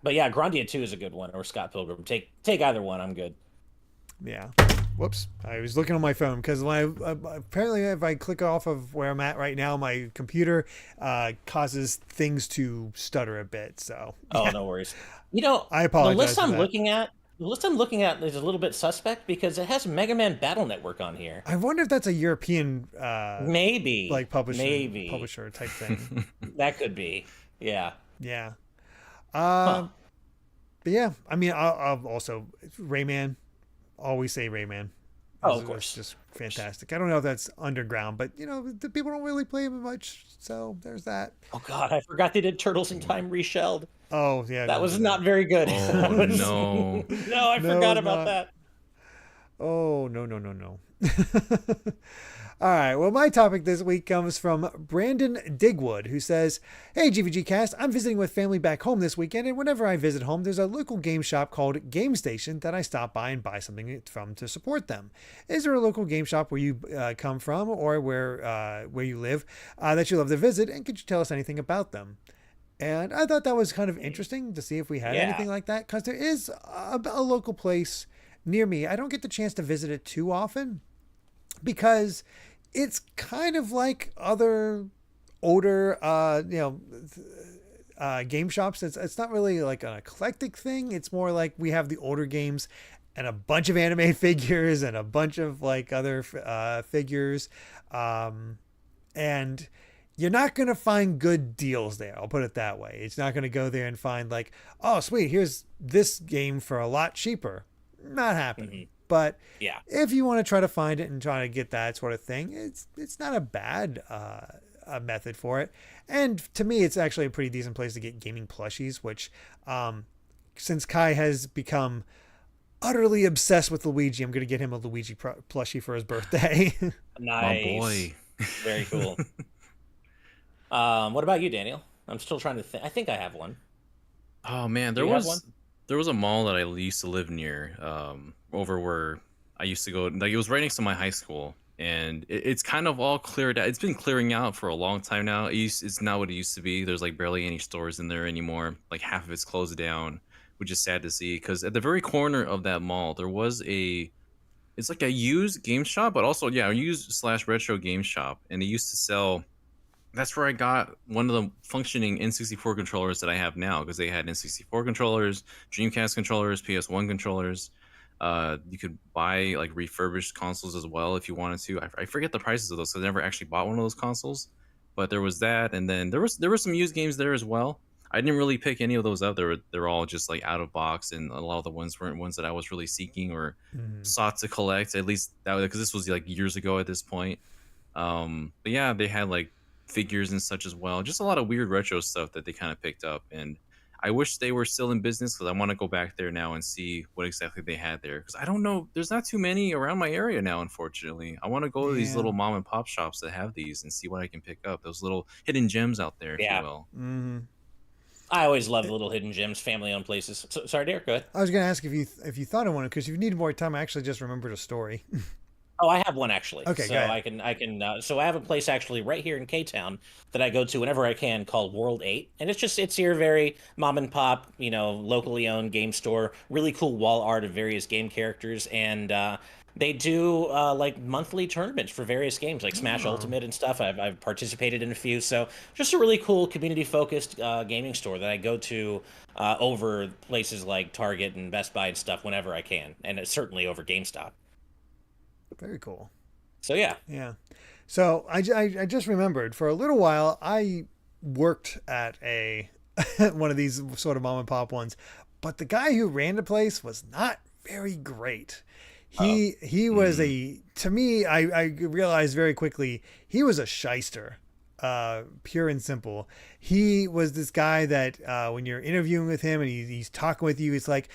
But yeah, Grandia 2 is a good one, or Scott Pilgrim. Take either one. I'm good. Yeah. Whoops. I was looking on my phone because when apparently if I click off of where I'm at right now, my computer causes things to stutter a bit. So. Oh, no worries. I apologize. The list I'm looking at is a little bit suspect because it has Mega Man Battle Network on here. I wonder if that's a European maybe like publisher type thing. That could be. Yeah. Yeah. But yeah, I mean, I'll also Rayman. Always say Rayman. Oh, of course. It's just fantastic. I don't know if that's underground, but the people don't really play it much, so there's that. Oh God, I forgot they did Turtles in Time Reshelled. Oh yeah, that was not very good. Oh no! No, I forgot about that. Oh no. All right, well, my topic this week comes from Brandon Digwood, who says, "Hey, GVGcast, I'm visiting with family back home this weekend, and whenever I visit home, there's a local game shop called Game Station that I stop by and buy something from to support them. Is there a local game shop where you come from or where you live that you love to visit, and could you tell us anything about them?" And I thought that was kind of interesting to see if we had anything like that, because there is a local place near me. I don't get the chance to visit it too often because it's kind of like other older, game shops. It's not really like an eclectic thing. It's more like we have the older games and a bunch of anime figures and a bunch of like other figures. And you're not going to find good deals there. I'll put it that way. It's not going to go there and find like, oh, sweet, here's this game for a lot cheaper. Not happening. Mm-hmm. But yeah, if you want to try to find it and try to get that sort of thing, it's not a bad method for it. And to me, it's actually a pretty decent place to get gaming plushies, which since Kai has become utterly obsessed with Luigi, I'm going to get him a Luigi plushie for his birthday. Nice. My boy. Very cool. What about you, Daniel? I'm still trying to think. I think I have one. Oh man, there was a mall that I used to live near, over where I used to go. Like it was right next to my high school, and it's kind of all cleared out. It's been clearing out for a long time now. It's not what it used to be. There's like barely any stores in there anymore. Like half of it's closed down, which is sad to see. Because at the very corner of that mall, there was it's like a used game shop, but also a used/retro game shop, and they used to sell that's where I got one of the functioning N64 controllers that I have now, because they had N64 controllers, Dreamcast controllers, PS1 controllers. You could buy like refurbished consoles as well if you wanted to. I forget the prices of those, because I never actually bought one of those consoles. But there was that, and then there were some used games there as well. I didn't really pick any of those up. They're all just like out of box, and a lot of the ones weren't ones that I was really seeking or sought to collect. At least that because this was like years ago at this point. But yeah, they had like figures and such as well. Just a lot of weird retro stuff that they kind of picked up, and I wish they were still in business, because I want to go back there now and see what exactly they had there. Because I don't know, there's not too many around my area now, unfortunately. I want to go to these Yeah. little mom and pop shops that have these and see what I can pick up. Those little hidden gems out there, if Yeah. you will. Mm-hmm. I always love little hidden gems, family-owned places. So, sorry, Derek, go ahead. I was going to ask if you thought of one, because if you need more time, I actually just remembered a story. Oh, I have one actually. Okay, so go ahead. I can. So I have a place actually right here in K-Town that I go to whenever I can, called World 8, and it's your very mom and pop, locally owned game store. Really cool wall art of various game characters, and they do like monthly tournaments for various games, like Smash Ultimate and stuff. I've participated in a few, so just a really cool community-focused gaming store that I go to over places like Target and Best Buy and stuff whenever I can, and it's certainly over GameStop. Very cool. So yeah. Yeah. So I just remembered, for a little while I worked at a one of these sort of mom and pop ones, but the guy who ran the place was not very great. He was to me, I realized very quickly, he was a shyster, pure and simple. He was this guy that when you're interviewing with him and he's talking with you, it's like,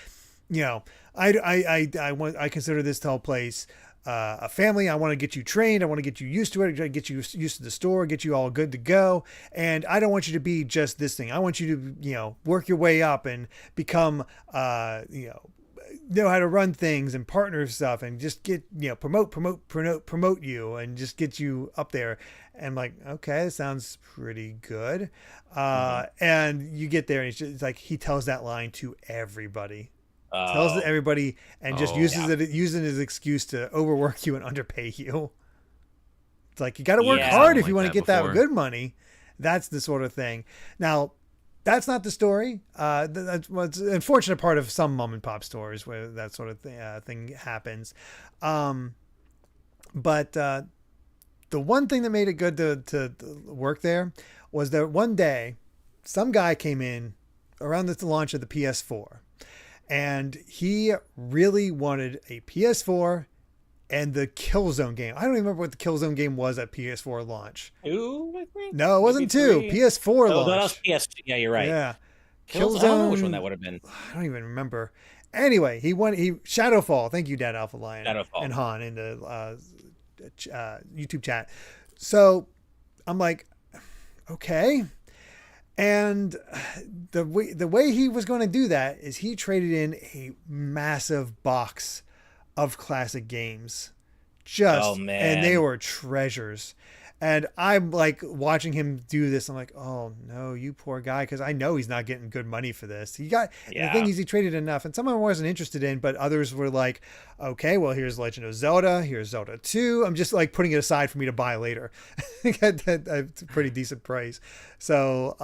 I consider this whole place a family. I want to get you trained. I want to get you used to it. Get you used to the store. Get you all good to go. And I don't want you to be just this thing. I want you to, work your way up and become, know how to run things and partner stuff, and just get, promote you, and just get you up there. And I'm like, okay, that sounds pretty good. And you get there, and it's like he tells that line to everybody. Tells it to everybody, and just uses it as an excuse to overwork you and underpay you. It's like, you got to work hard if you want to get that good money. That's the sort of thing. Now, that's not the story. That's what's an unfortunate part of some mom and pop stores where that sort of thing happens. But the one thing that made it good to work there was that one day some guy came in around the launch of the PS4. And he really wanted a PS4 and the Killzone game. I don't even remember what the Killzone game was at PS4 launch. 2, I think? No, it wasn't 2. PS4 launch. That was PS2. Yeah, you're right. Yeah. Killzone. I don't know which one that would have been. I don't even remember. Anyway, he Shadowfall. Thank you, Dad Alpha Lion. Shadowfall. And Han in the YouTube chat. So I'm like, okay. And the way he was going to do that is he traded in a massive box of classic games. And they were treasures. And I'm like watching him do this. I'm like, oh no, you poor guy. Cause I know he's not getting good money for this. The thing is, he traded enough, and some of them I wasn't interested in, but others were like, okay, well, here's Legend of Zelda. Here's Zelda 2. I'm just like putting it aside for me to buy later. That's a pretty decent price. So,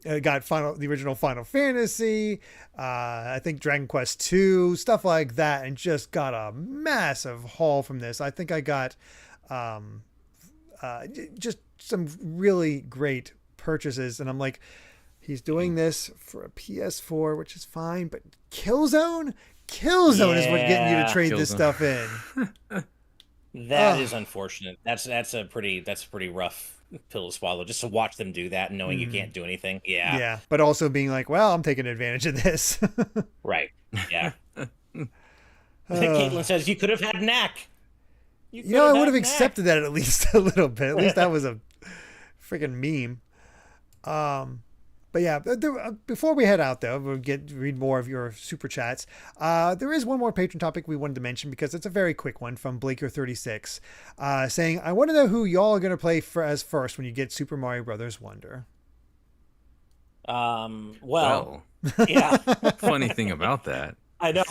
I got the original Final Fantasy, I think Dragon Quest 2, stuff like that, and just got a massive haul from this. I think I got, just some really great purchases, and I'm like, he's doing this for a PS4, which is fine, but Killzone is what's getting you to trade this stuff in. That is unfortunate. That's a pretty rough pill to swallow, just to watch them do that and knowing you can't do anything. Yeah, but also being like, well, I'm taking advantage of this. Right. Yeah. Caitlin says you could have had Knack. I would have accepted that at least a little bit. At least that was a freaking meme. But yeah, before we head out, though, we'll read more of your super chats. There is one more patron topic we wanted to mention, because it's a very quick one from Blaker36, saying, I want to know who y'all are going to play as first when you get Super Mario Brothers Wonder. Well, yeah. Funny thing about that. I know.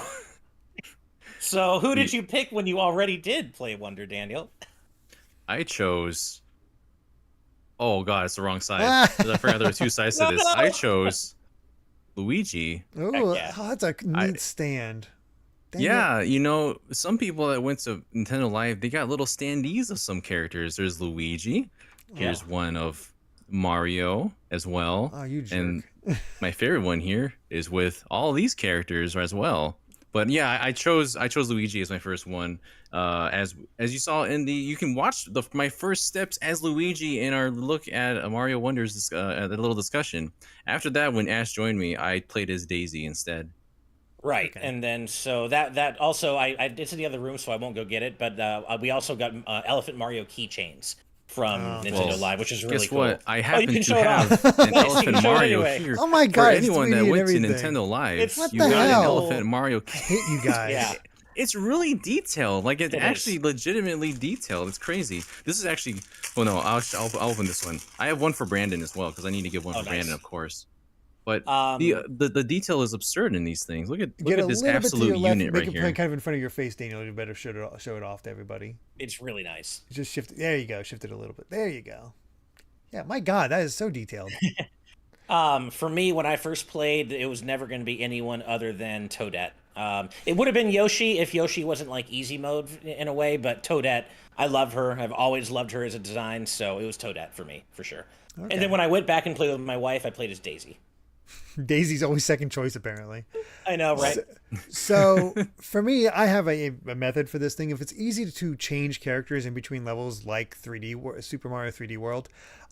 So who did you pick when you already did play Wonder, Daniel? I chose Oh god, it's the wrong side. 'Cause I forgot there were two sides to this. I chose Luigi. Oh, yeah. that's a neat stand. Dang it. Yeah, you know, some people that went to Nintendo Live, they got little standees of some characters. There's Luigi. Here's one of Mario as well. Oh, you jerk. And my favorite one here is with all these characters as well. But yeah, I chose Luigi as my first one. As you saw in you can watch my first steps as Luigi in our look at Mario Wonders, at the little discussion. After that, when Ash joined me, I played as Daisy instead. Right, Okay. and then so that also it's in the other room, so I won't go get it. But we also got Elephant Mario keychains from Nintendo Well, Live, which is really Guess cool. what? I you happen can to show it have off. an Nice, you Elephant can show it Mario anyway. here. Oh my For god, it's anyone 3D that and went to everything. Nintendo Live, It's you the got an hell? Elephant Mario. I hate you guys. Yeah. It's really detailed. Like it's It actually is. legitimately detailed. It's crazy. This is actually. Oh no, I'll open this one. I have one for Brandon as well because I need to give one Oh, for Brandon, nice. of course. But Um, the detail is absurd in these things. Look at Get a this little bit to absolute your left, unit make right it here. kind of in front of your face, Daniel. You better show it off to everybody. It's really nice. Just shift. There you go. Shift it a little bit. There you go. Yeah, my God, that is so detailed. For me, when I first played, it was never going to be anyone other than Toadette. It would have been Yoshi if Yoshi wasn't like easy mode in a way, but Toadette, I love her. I've always loved her as a design, so it was Toadette for me, for sure. Okay. And then when I went back and played with my wife, I played as Daisy. Daisy's always second choice, apparently. I know, right? So for me, I have a method for this thing. If it's easy to change characters in between levels, like Super Mario 3D World,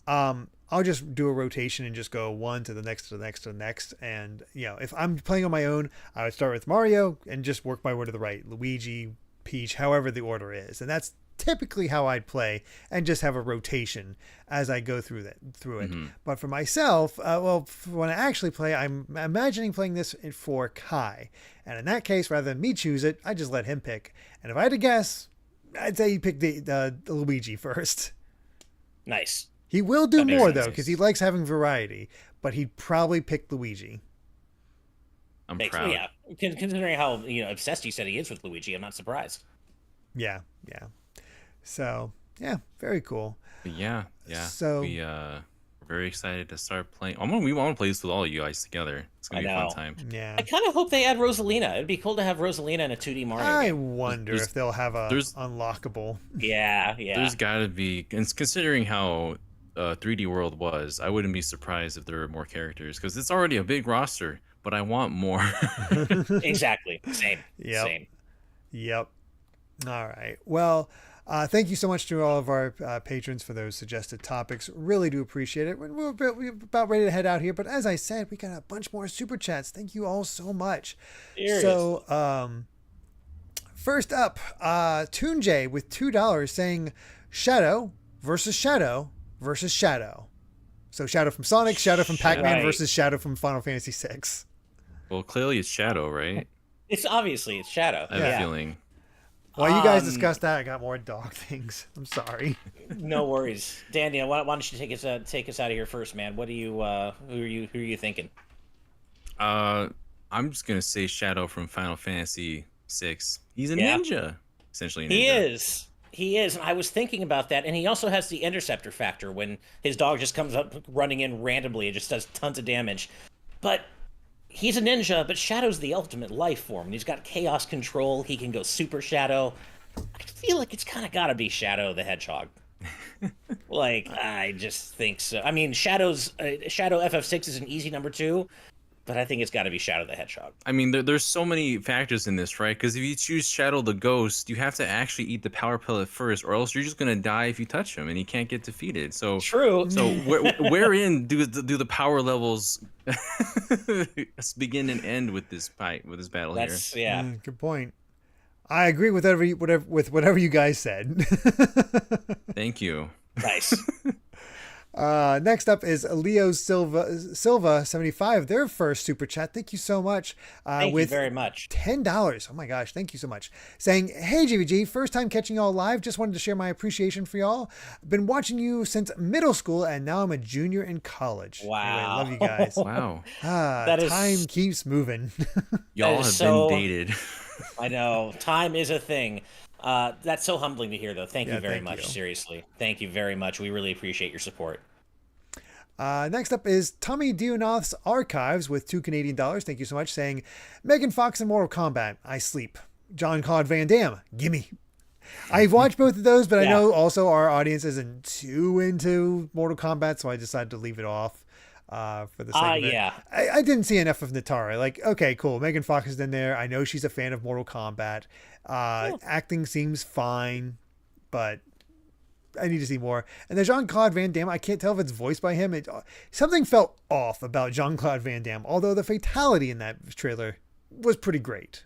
I'll just do a rotation and just go one to the next, to the next, to the next. And if I'm playing on my own, I would start with Mario and just work my way to the right, Luigi, Peach, however the order is, and that's typically how I'd play, and just have a rotation as I go through it. Mm-hmm. But for myself, when I actually play, I'm imagining playing this for Kai, and in that case, rather than me choose it, I just let him pick. And if I had to guess, I'd say he picked the Luigi first. Nice. He will do That makes more sense. though, because he likes having variety, but he'd probably pick Luigi. I'm Thanks. proud. Yeah, considering how obsessed he said he is with Luigi, I'm not surprised. Yeah. So yeah, very cool. But yeah. So- we're very excited to start playing. We want to play this with all of you guys together. It's gonna I be a know. fun time. Yeah. I kind of hope they add Rosalina. It'd be cool to have Rosalina in a 2D Mario I game. wonder There's- if they'll have a there's- unlockable. Yeah. There's got to be, and considering how 3D World was, I wouldn't be surprised if there were more characters because it's already a big roster. But I want more. Exactly. Same. Yep. Same. Yep. All right. Well, thank you so much to all of our patrons for those suggested topics. Really do appreciate it. We're about ready to head out here, but as I said, we got a bunch more super chats. Thank you all so much. Serious. So, first up, Toon J with $2 saying Shadow versus Shadow versus Shadow. So Shadow from Sonic, Shadow from Pac-Man Right. versus Shadow from Final Fantasy VI. Well, clearly it's Shadow, right? It's Shadow. I have a feeling. While you guys discuss that, I got more dog things. I'm sorry. No worries, Daniel. Why don't you take us out of here first, man? What do you who are you thinking? I'm just gonna say Shadow from Final Fantasy VI. He's a Yeah. ninja, essentially. A ninja. He is. He is. And I was thinking about that, and he also has the interceptor factor when his dog just comes up running in randomly and just does tons of damage. But he's a ninja, but Shadow's the ultimate life form. And he's got chaos control. He can go super Shadow. I feel like it's kind of got to be Shadow the Hedgehog. I just think so. I mean, Shadow FF6 is an easy number 2, but I think it's got to be Shadow the Hedgehog. I mean, there's so many factors in this, right? Because if you choose Shadow the Ghost, you have to actually eat the power pellet first, or else you're just gonna die if you touch him, and he can't get defeated. So True. So wherein do the power levels begin and end with this fight, with this battle That's here? yeah. Good point. I agree with whatever you guys said. Thank you. Nice. Next up is Leo Silva 75. Their first super chat. Thank you so much. Thank with you very much. $10. Oh my gosh, thank you so much. Saying, hey GVG, first time catching y'all live. Just wanted to share my appreciation for y'all. Been watching you since middle school, and now I'm a junior in college. Wow. Anyway, love you guys. Wow. That is- Time keeps moving. Y'all is have so- been dated. I know. Time is a thing. That's so humbling to hear, though. Thank Yeah, you very thank much. you. Seriously. Thank you very much. We really appreciate your support. Next up is Tommy Dionath's Archives with $2 Canadian. Thank you so much. Saying, Megan Fox in Mortal Kombat. I sleep. Jean-Claude Van Damme. Gimme. I've watched both of those, but I know also our audience isn't too into Mortal Kombat, so I decided to leave it off for the sake of it. Yeah. I didn't see enough of Natara. Like, okay, cool. Megan Fox is in there. I know she's a fan of Mortal Kombat. Acting seems fine, but I need to see more. And the Jean-Claude Van Damme, I can't tell if it's voiced by him. Something felt off about Jean-Claude Van Damme, although the fatality in that trailer was pretty great.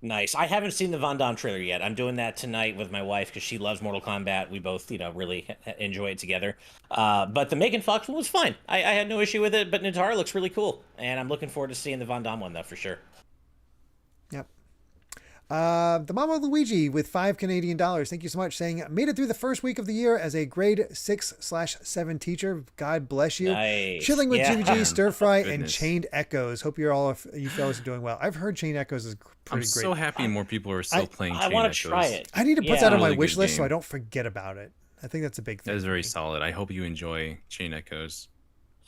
Nice. I haven't seen the Van Damme trailer yet. I'm doing that tonight with my wife because she loves Mortal Kombat. We both, really enjoy it together. But the Megan Fox one was fine. I had no issue with it, but Natara looks really cool. And I'm looking forward to seeing the Van Damme one, though, for sure. Yep. The Mama Luigi with $5 Canadian. Thank you so much. Saying, made it through the first week of the year as a grade 6/7 teacher. God bless you. Nice. Chilling with GVG, Stir Fry, and Goodness. Chained Echoes. Hope you fellas are doing well. I've heard Chained Echoes is pretty I'm great. so happy more people are still playing. I want to try it. I need to put that on my Really wish good list so game. I don't forget about it. I think that's a big thing. That is for very me. solid. I hope you enjoy Chain Echoes.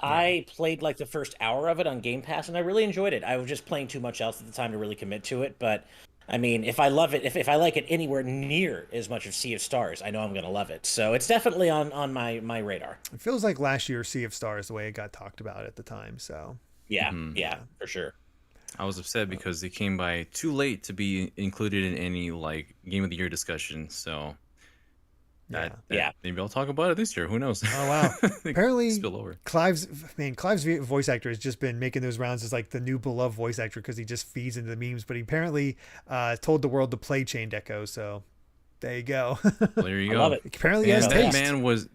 I played like the first hour of it on Game Pass, and I really enjoyed it. I was just playing too much else at the time to really commit to it, but I mean, if I love it, if I like it anywhere near as much as Sea of Stars, I know I'm going to love it. So it's definitely on my radar. It feels like last year's Sea of Stars, the way it got talked about at the time. So Yeah, yeah, for sure. I was upset because it came by too late to be included in any like Game of the Year discussion. So Yeah. maybe I'll talk about it this year. Who knows? Oh wow! Apparently, spill over. Clive's voice actor has just been making those rounds as like the new beloved voice actor because he just feeds into the memes. But he apparently told the world to play Chained Echoes. So there you go. Well, there you I go. love it. Apparently, he And has that taste.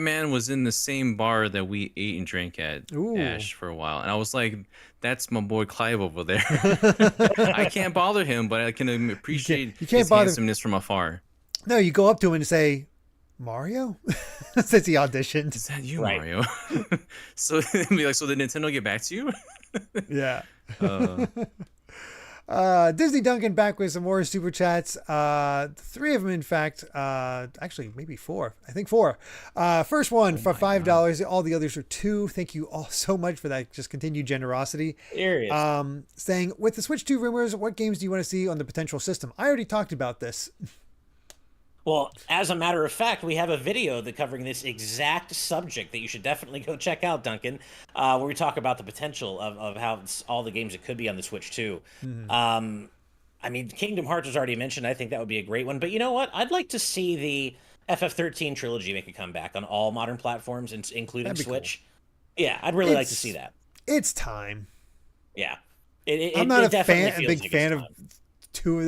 man was in the same bar that we ate and drank at Ooh. Ash for a while, and I was like, "That's my boy Clive over there." I can't bother him, but I can appreciate you can't his bother- handsomeness from afar. No, you go up to him and say, "Mario," since he auditioned. Is that you, Right. Mario? So be like, so did Nintendo get back to you? Yeah. Uh, Disney Duncan back with some more super chats. 3 of them, in fact. Actually, maybe 4. I think 4. First one for $5. All the others are 2. Thank you all so much for that. Just continued generosity. Serious. Saying, with the Switch 2 rumors, what games do you want to see on the potential system? I already talked about this. Well, as a matter of fact, we have a video covering this exact subject that you should definitely go check out, Duncan, where we talk about the potential of how all the games it could be on the Switch 2. I mean, Kingdom Hearts was already mentioned. I think that would be a great one. But you know what? I'd like to see the FF13 trilogy make a comeback on all modern platforms, including That'd be Switch. Yeah, I'd really like to see that. It's time. Yeah. I'm not a definitely big feels like fan it's of time. two of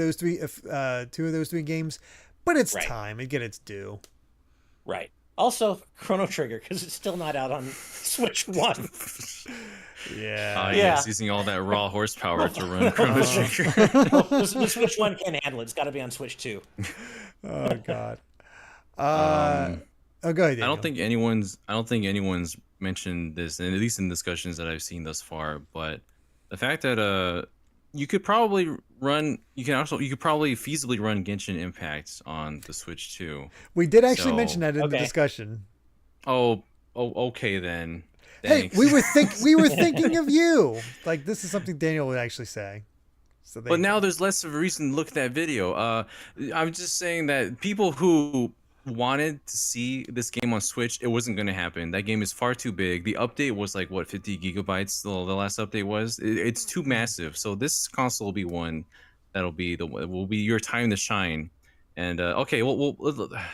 those three games, but it's Right. time. It get its due. Right. Also, Chrono Trigger, because it's still not out on Switch 1. Yeah. yes, using all that raw horsepower to run Chrono Trigger. The Switch 1 can't handle it. It's got to be on Switch 2. Oh God. Go ahead. I Daniel. don't think anyone's mentioned this, and at least in discussions that I've seen thus far. But the fact that you could probably feasibly run Genshin Impact on the Switch too. we did actually So- mention that in the Okay. discussion. Okay then. Hey, Thanks. we were thinking of you. Like, this is something Daniel would actually say. So But now there's less of a reason to look at that video. I'm just saying that people who wanted to see this game on Switch, it wasn't going to happen. That game is far too big. The update was like, what, 50 gigabytes? The last update was. It's too massive. So this console will be one that'll be will be your time to shine. And okay, well,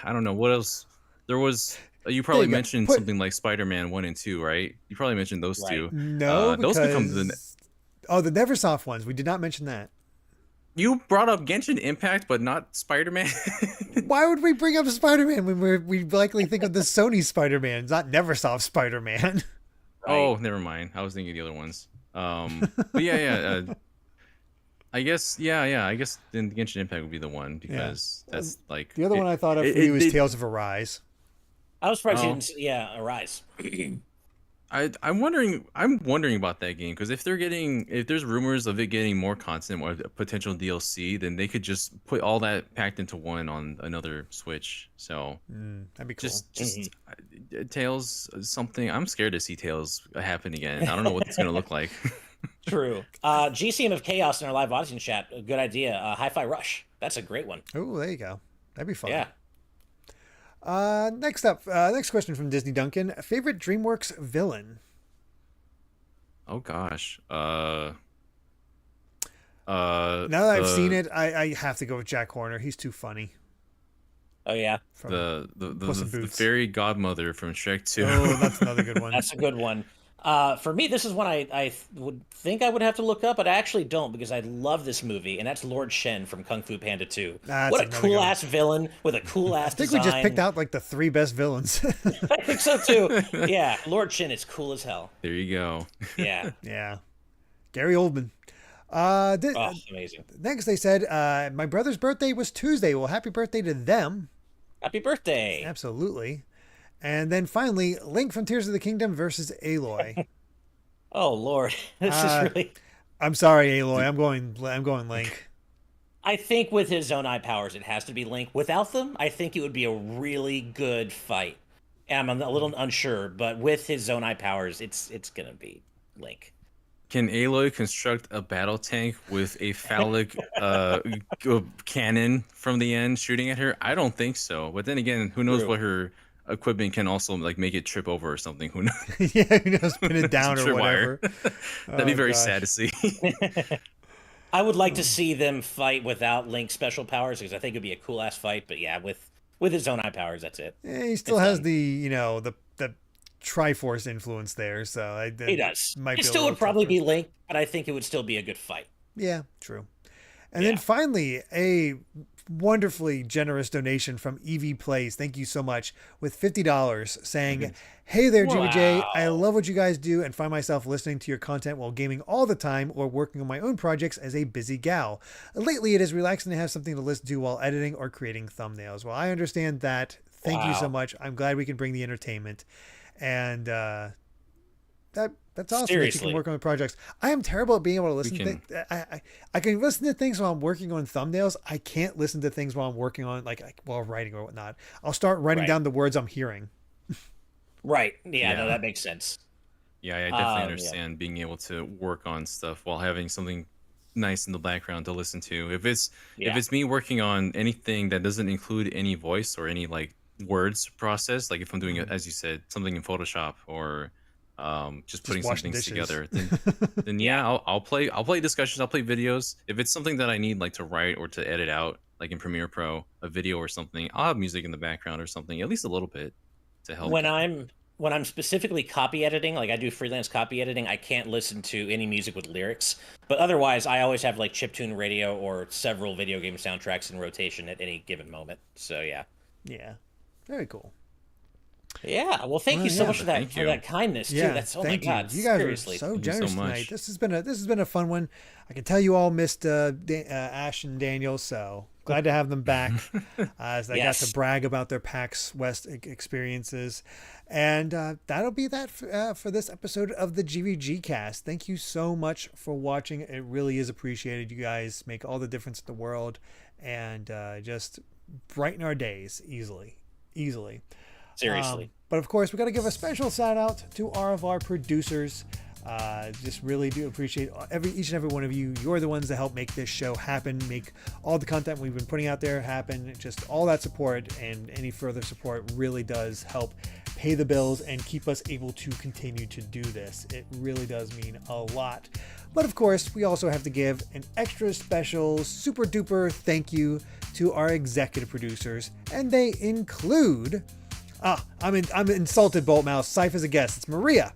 I don't know what else. There was. You probably you go. mentioned Put- something like Spider-Man 1 and 2, right? You probably mentioned those Right. two. no, those because become the. the Neversoft ones. We did not mention that. You brought up Genshin Impact, but not Spider-Man. Why would we bring up Spider-Man when we likely think of the Sony Spider-Man, not Neversoft Spider-Man? Oh, never mind. I was thinking of the other ones. But yeah. I guess then Genshin Impact would be the one because that's like The other one I thought of for you is Tales of Arise. I was surprised Oh. you didn't see, Arise. I'm wondering about that game because if there's rumors of it getting more content or potential DLC, then they could just put all that packed into one on another Switch. So That'd be cool. just Tails something. I'm scared to see Tails happen again. I don't know what it's gonna look like. True. GCM of Chaos in our live audience chat. A good idea. Hi-Fi Rush. That's a great one. Oh, there you go. That'd be fun. Yeah. Next up, next question from Disney Duncan. Favorite DreamWorks villain? Oh gosh. Now that I've seen it, I have to go with Jack Horner. He's too funny. Oh yeah. From The Puss in the Boots. fairy godmother from Shrek 2. Oh, that's another good one. That's a good one. For me, this is one I would think I would have to look up, but I actually don't because I love this movie, and that's Lord Shen from Kung Fu Panda 2. That's What a another cool good ass villain with a cool ass I think design. we just picked out like the 3 best villains. I think so too. Yeah, Lord Shen is cool as hell. There you go. Yeah. Yeah. Gary Oldman. Oh, amazing. Next, they said, my brother's birthday was Tuesday. Well, happy birthday to them. Happy birthday. Absolutely. And then finally, Link from Tears of the Kingdom versus Aloy. Oh Lord, this is really. I'm sorry, Aloy. I'm going Link. I think with his own eye powers, it has to be Link. Without them, I think it would be a really good fight. And I'm a little unsure, but with his own eye powers, it's gonna be Link. Can Aloy construct a battle tank with a phallic cannon from the end shooting at her? I don't think so. But then again, who knows True. what her equipment can also like make it trip over or something. Who knows? Yeah, who knows, pin it down or Tripwire. whatever. That'd be Oh, very gosh. sad to see. I would like to see them fight without Link's special powers because I think it'd be a cool ass fight. But yeah, with his own eye powers, that's it. Yeah, he still It's has done. the Triforce influence there, so He does. Might It be a still little would probably tougher. be Link, but I think it would still be a good fight. Yeah, true. And then Yeah. finally, a wonderfully generous donation from EV Plays. Thank you so much. With $50 saying, hey there, GVJ. I Wow. love what you guys do and find myself listening to your content while gaming all the time or working on my own projects as a busy gal. Lately, it is relaxing to have something to listen to while editing or creating thumbnails. Well, I understand that. Thank you so Wow. much. I'm glad we can bring the entertainment. And that's awesome that you Seriously. can work on projects. I am terrible at being able to listen can- to I can listen to things while I'm working on thumbnails. I can't listen to things while I'm working on like while writing or whatnot. I'll start writing Right. down the words I'm hearing. Right. Yeah, Yeah. no, that makes sense. Yeah, I definitely Yeah. understand being able to work on stuff while having something nice in the background to listen to. If it's Yeah. me working on anything that doesn't include any voice or any like words process, like if I'm doing, as you said, something in Photoshop or just putting some washing things dishes. together, then yeah, I'll play discussions, I'll play videos. If it's something that I need like to write or to edit out, like in Premiere Pro, a video or something, I'll have music in the background or something, at least a little bit to help. When I'm specifically copy editing, like I do freelance copy editing, I can't listen to any music with lyrics. But otherwise, I always have like chiptune radio or several video game soundtracks in rotation at any given moment. So yeah. Yeah. Very cool. Yeah. Well, thank Well, you so yeah, much for that thank you. kindness too. Yeah. That's oh my thank god. you. You guys Seriously. are so Thank you so generous much. tonight. This has been a fun one. I can tell you all missed Ash and Daniel, so glad to have them back as they got Yes. to brag about their PAX West experiences. And that'll be that for this episode of the GVGcast. Thank you so much for watching. It really is appreciated. You guys make all the difference in the world and just brighten our days easily. Seriously. But of course, we got to give a special shout out to all of our producers. Just really do appreciate each and every one of you. You're the ones that help make this show happen, make all the content we've been putting out there happen. Just all that support and any further support really does help pay the bills and keep us able to continue to do this. It really does mean a lot. But of course, we also have to give an extra special, super duper thank you to our executive producers, and they include. I'm insulted, Boltmouse. Syph is a guest. It's Maria.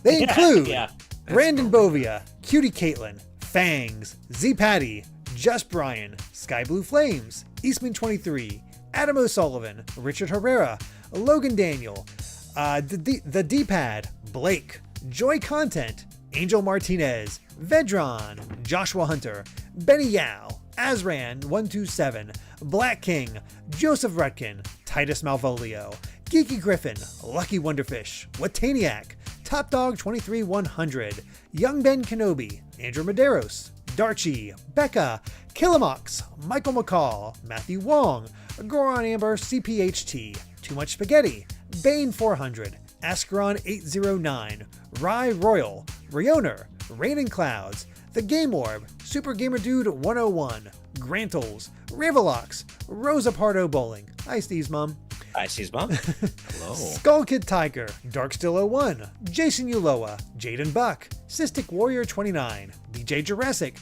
They include Yeah. Brandon Bovia, Cutie Caitlin, Fangs, Z Patty, Just Brian, Sky Blue Flames, Eastman23, Adam O'Sullivan, Richard Herrera, Logan Daniel, the D-Pad, Blake, Joy Content, Angel Martinez, Vedron, Joshua Hunter, Benny Yao, Azran127, Black King, Joseph Rutkin, Titus Malvolio, Geeky Griffin, Lucky Wonderfish, Wataniac, Top Dog 23100, Young Ben Kenobi, Andrew Medeiros, Darchi, Becca, Killamox, Michael McCall, Matthew Wong, Goron Amber CPHT, Too Much Spaghetti, Bane 400, Ascaron 809, Rye Royal, Rioner, Rain and Clouds, The Game Orb, Super Gamer Dude 101, Grantles, Ravelox, Rosa Pardo Bowling. Hi, Steve's mom. Hi, Steve's mom. Hello. Skull Kid Tiger, Darkstill01, Jason Uloa, Jaden Buck, Cystic Warrior 29, DJ Jurassic,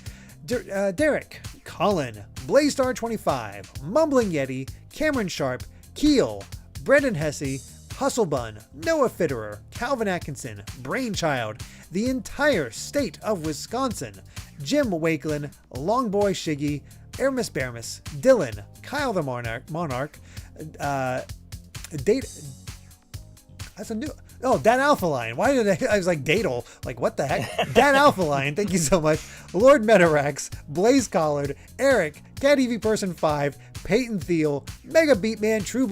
Derek, Colin, Blaystar 25, Mumbling Yeti, Cameron Sharp, Keel, Brendan Hesse, Hustlebun, Noah Fitterer, Calvin Atkinson, Brainchild, the entire state of Wisconsin, Jim Wakelin, Longboy Shiggy, Ermis Bermis, Dylan, Kyle the Monarch, that's a new. Oh, Dan Alphaline. Why did I was like Dadle? Like, what the heck? Dan Alphaline, thank you so much. Lord Metarax, Blaze Collard, Eric, Cat EV Person 5, Peyton Thiel, Mega Beatman, True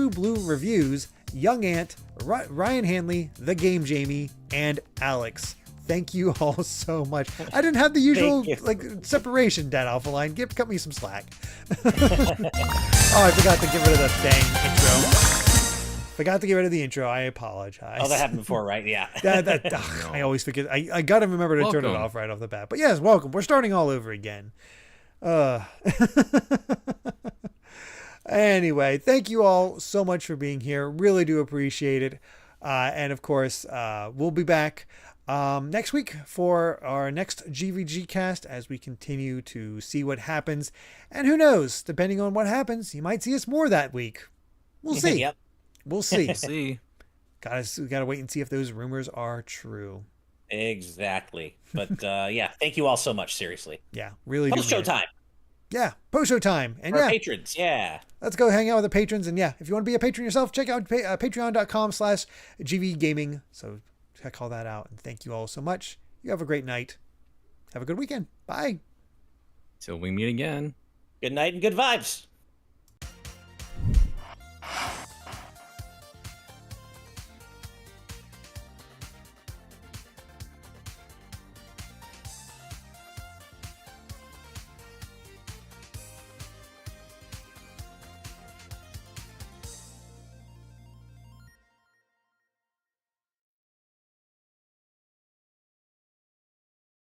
Blue Reviews, Young Ant, Ryan Hanley, The Game Jamie, and Alex. Thank you all so much. I didn't have the usual like separation, Dan Alphaline. Cut me some slack. Oh, I forgot to get rid of the dang intro. Forgot to get rid of the intro. I apologize. Oh, that happened before, right? Yeah. I always forget. I got to remember to turn it off right off the bat. But yes, welcome. We're starting all over again. Anyway, thank you all so much for being here. Really do appreciate it. And of course, we'll be back next week for our next GVGcast as we continue to see what happens. And who knows, depending on what happens, you might see us more that week. We'll see. Yep. We'll see. We'll see. Gotta wait and see if those rumors are true. Exactly. But yeah, thank you all so much. Seriously. Yeah, really. Post-show time. Yeah, post-show time. And our patrons. Yeah. Let's go hang out with the patrons. And yeah, if you want to be a patron yourself, check out patreon.com/GVGaming. So check all that out. And thank you all so much. You have a great night. Have a good weekend. Bye. Till we meet again. Good night and good vibes.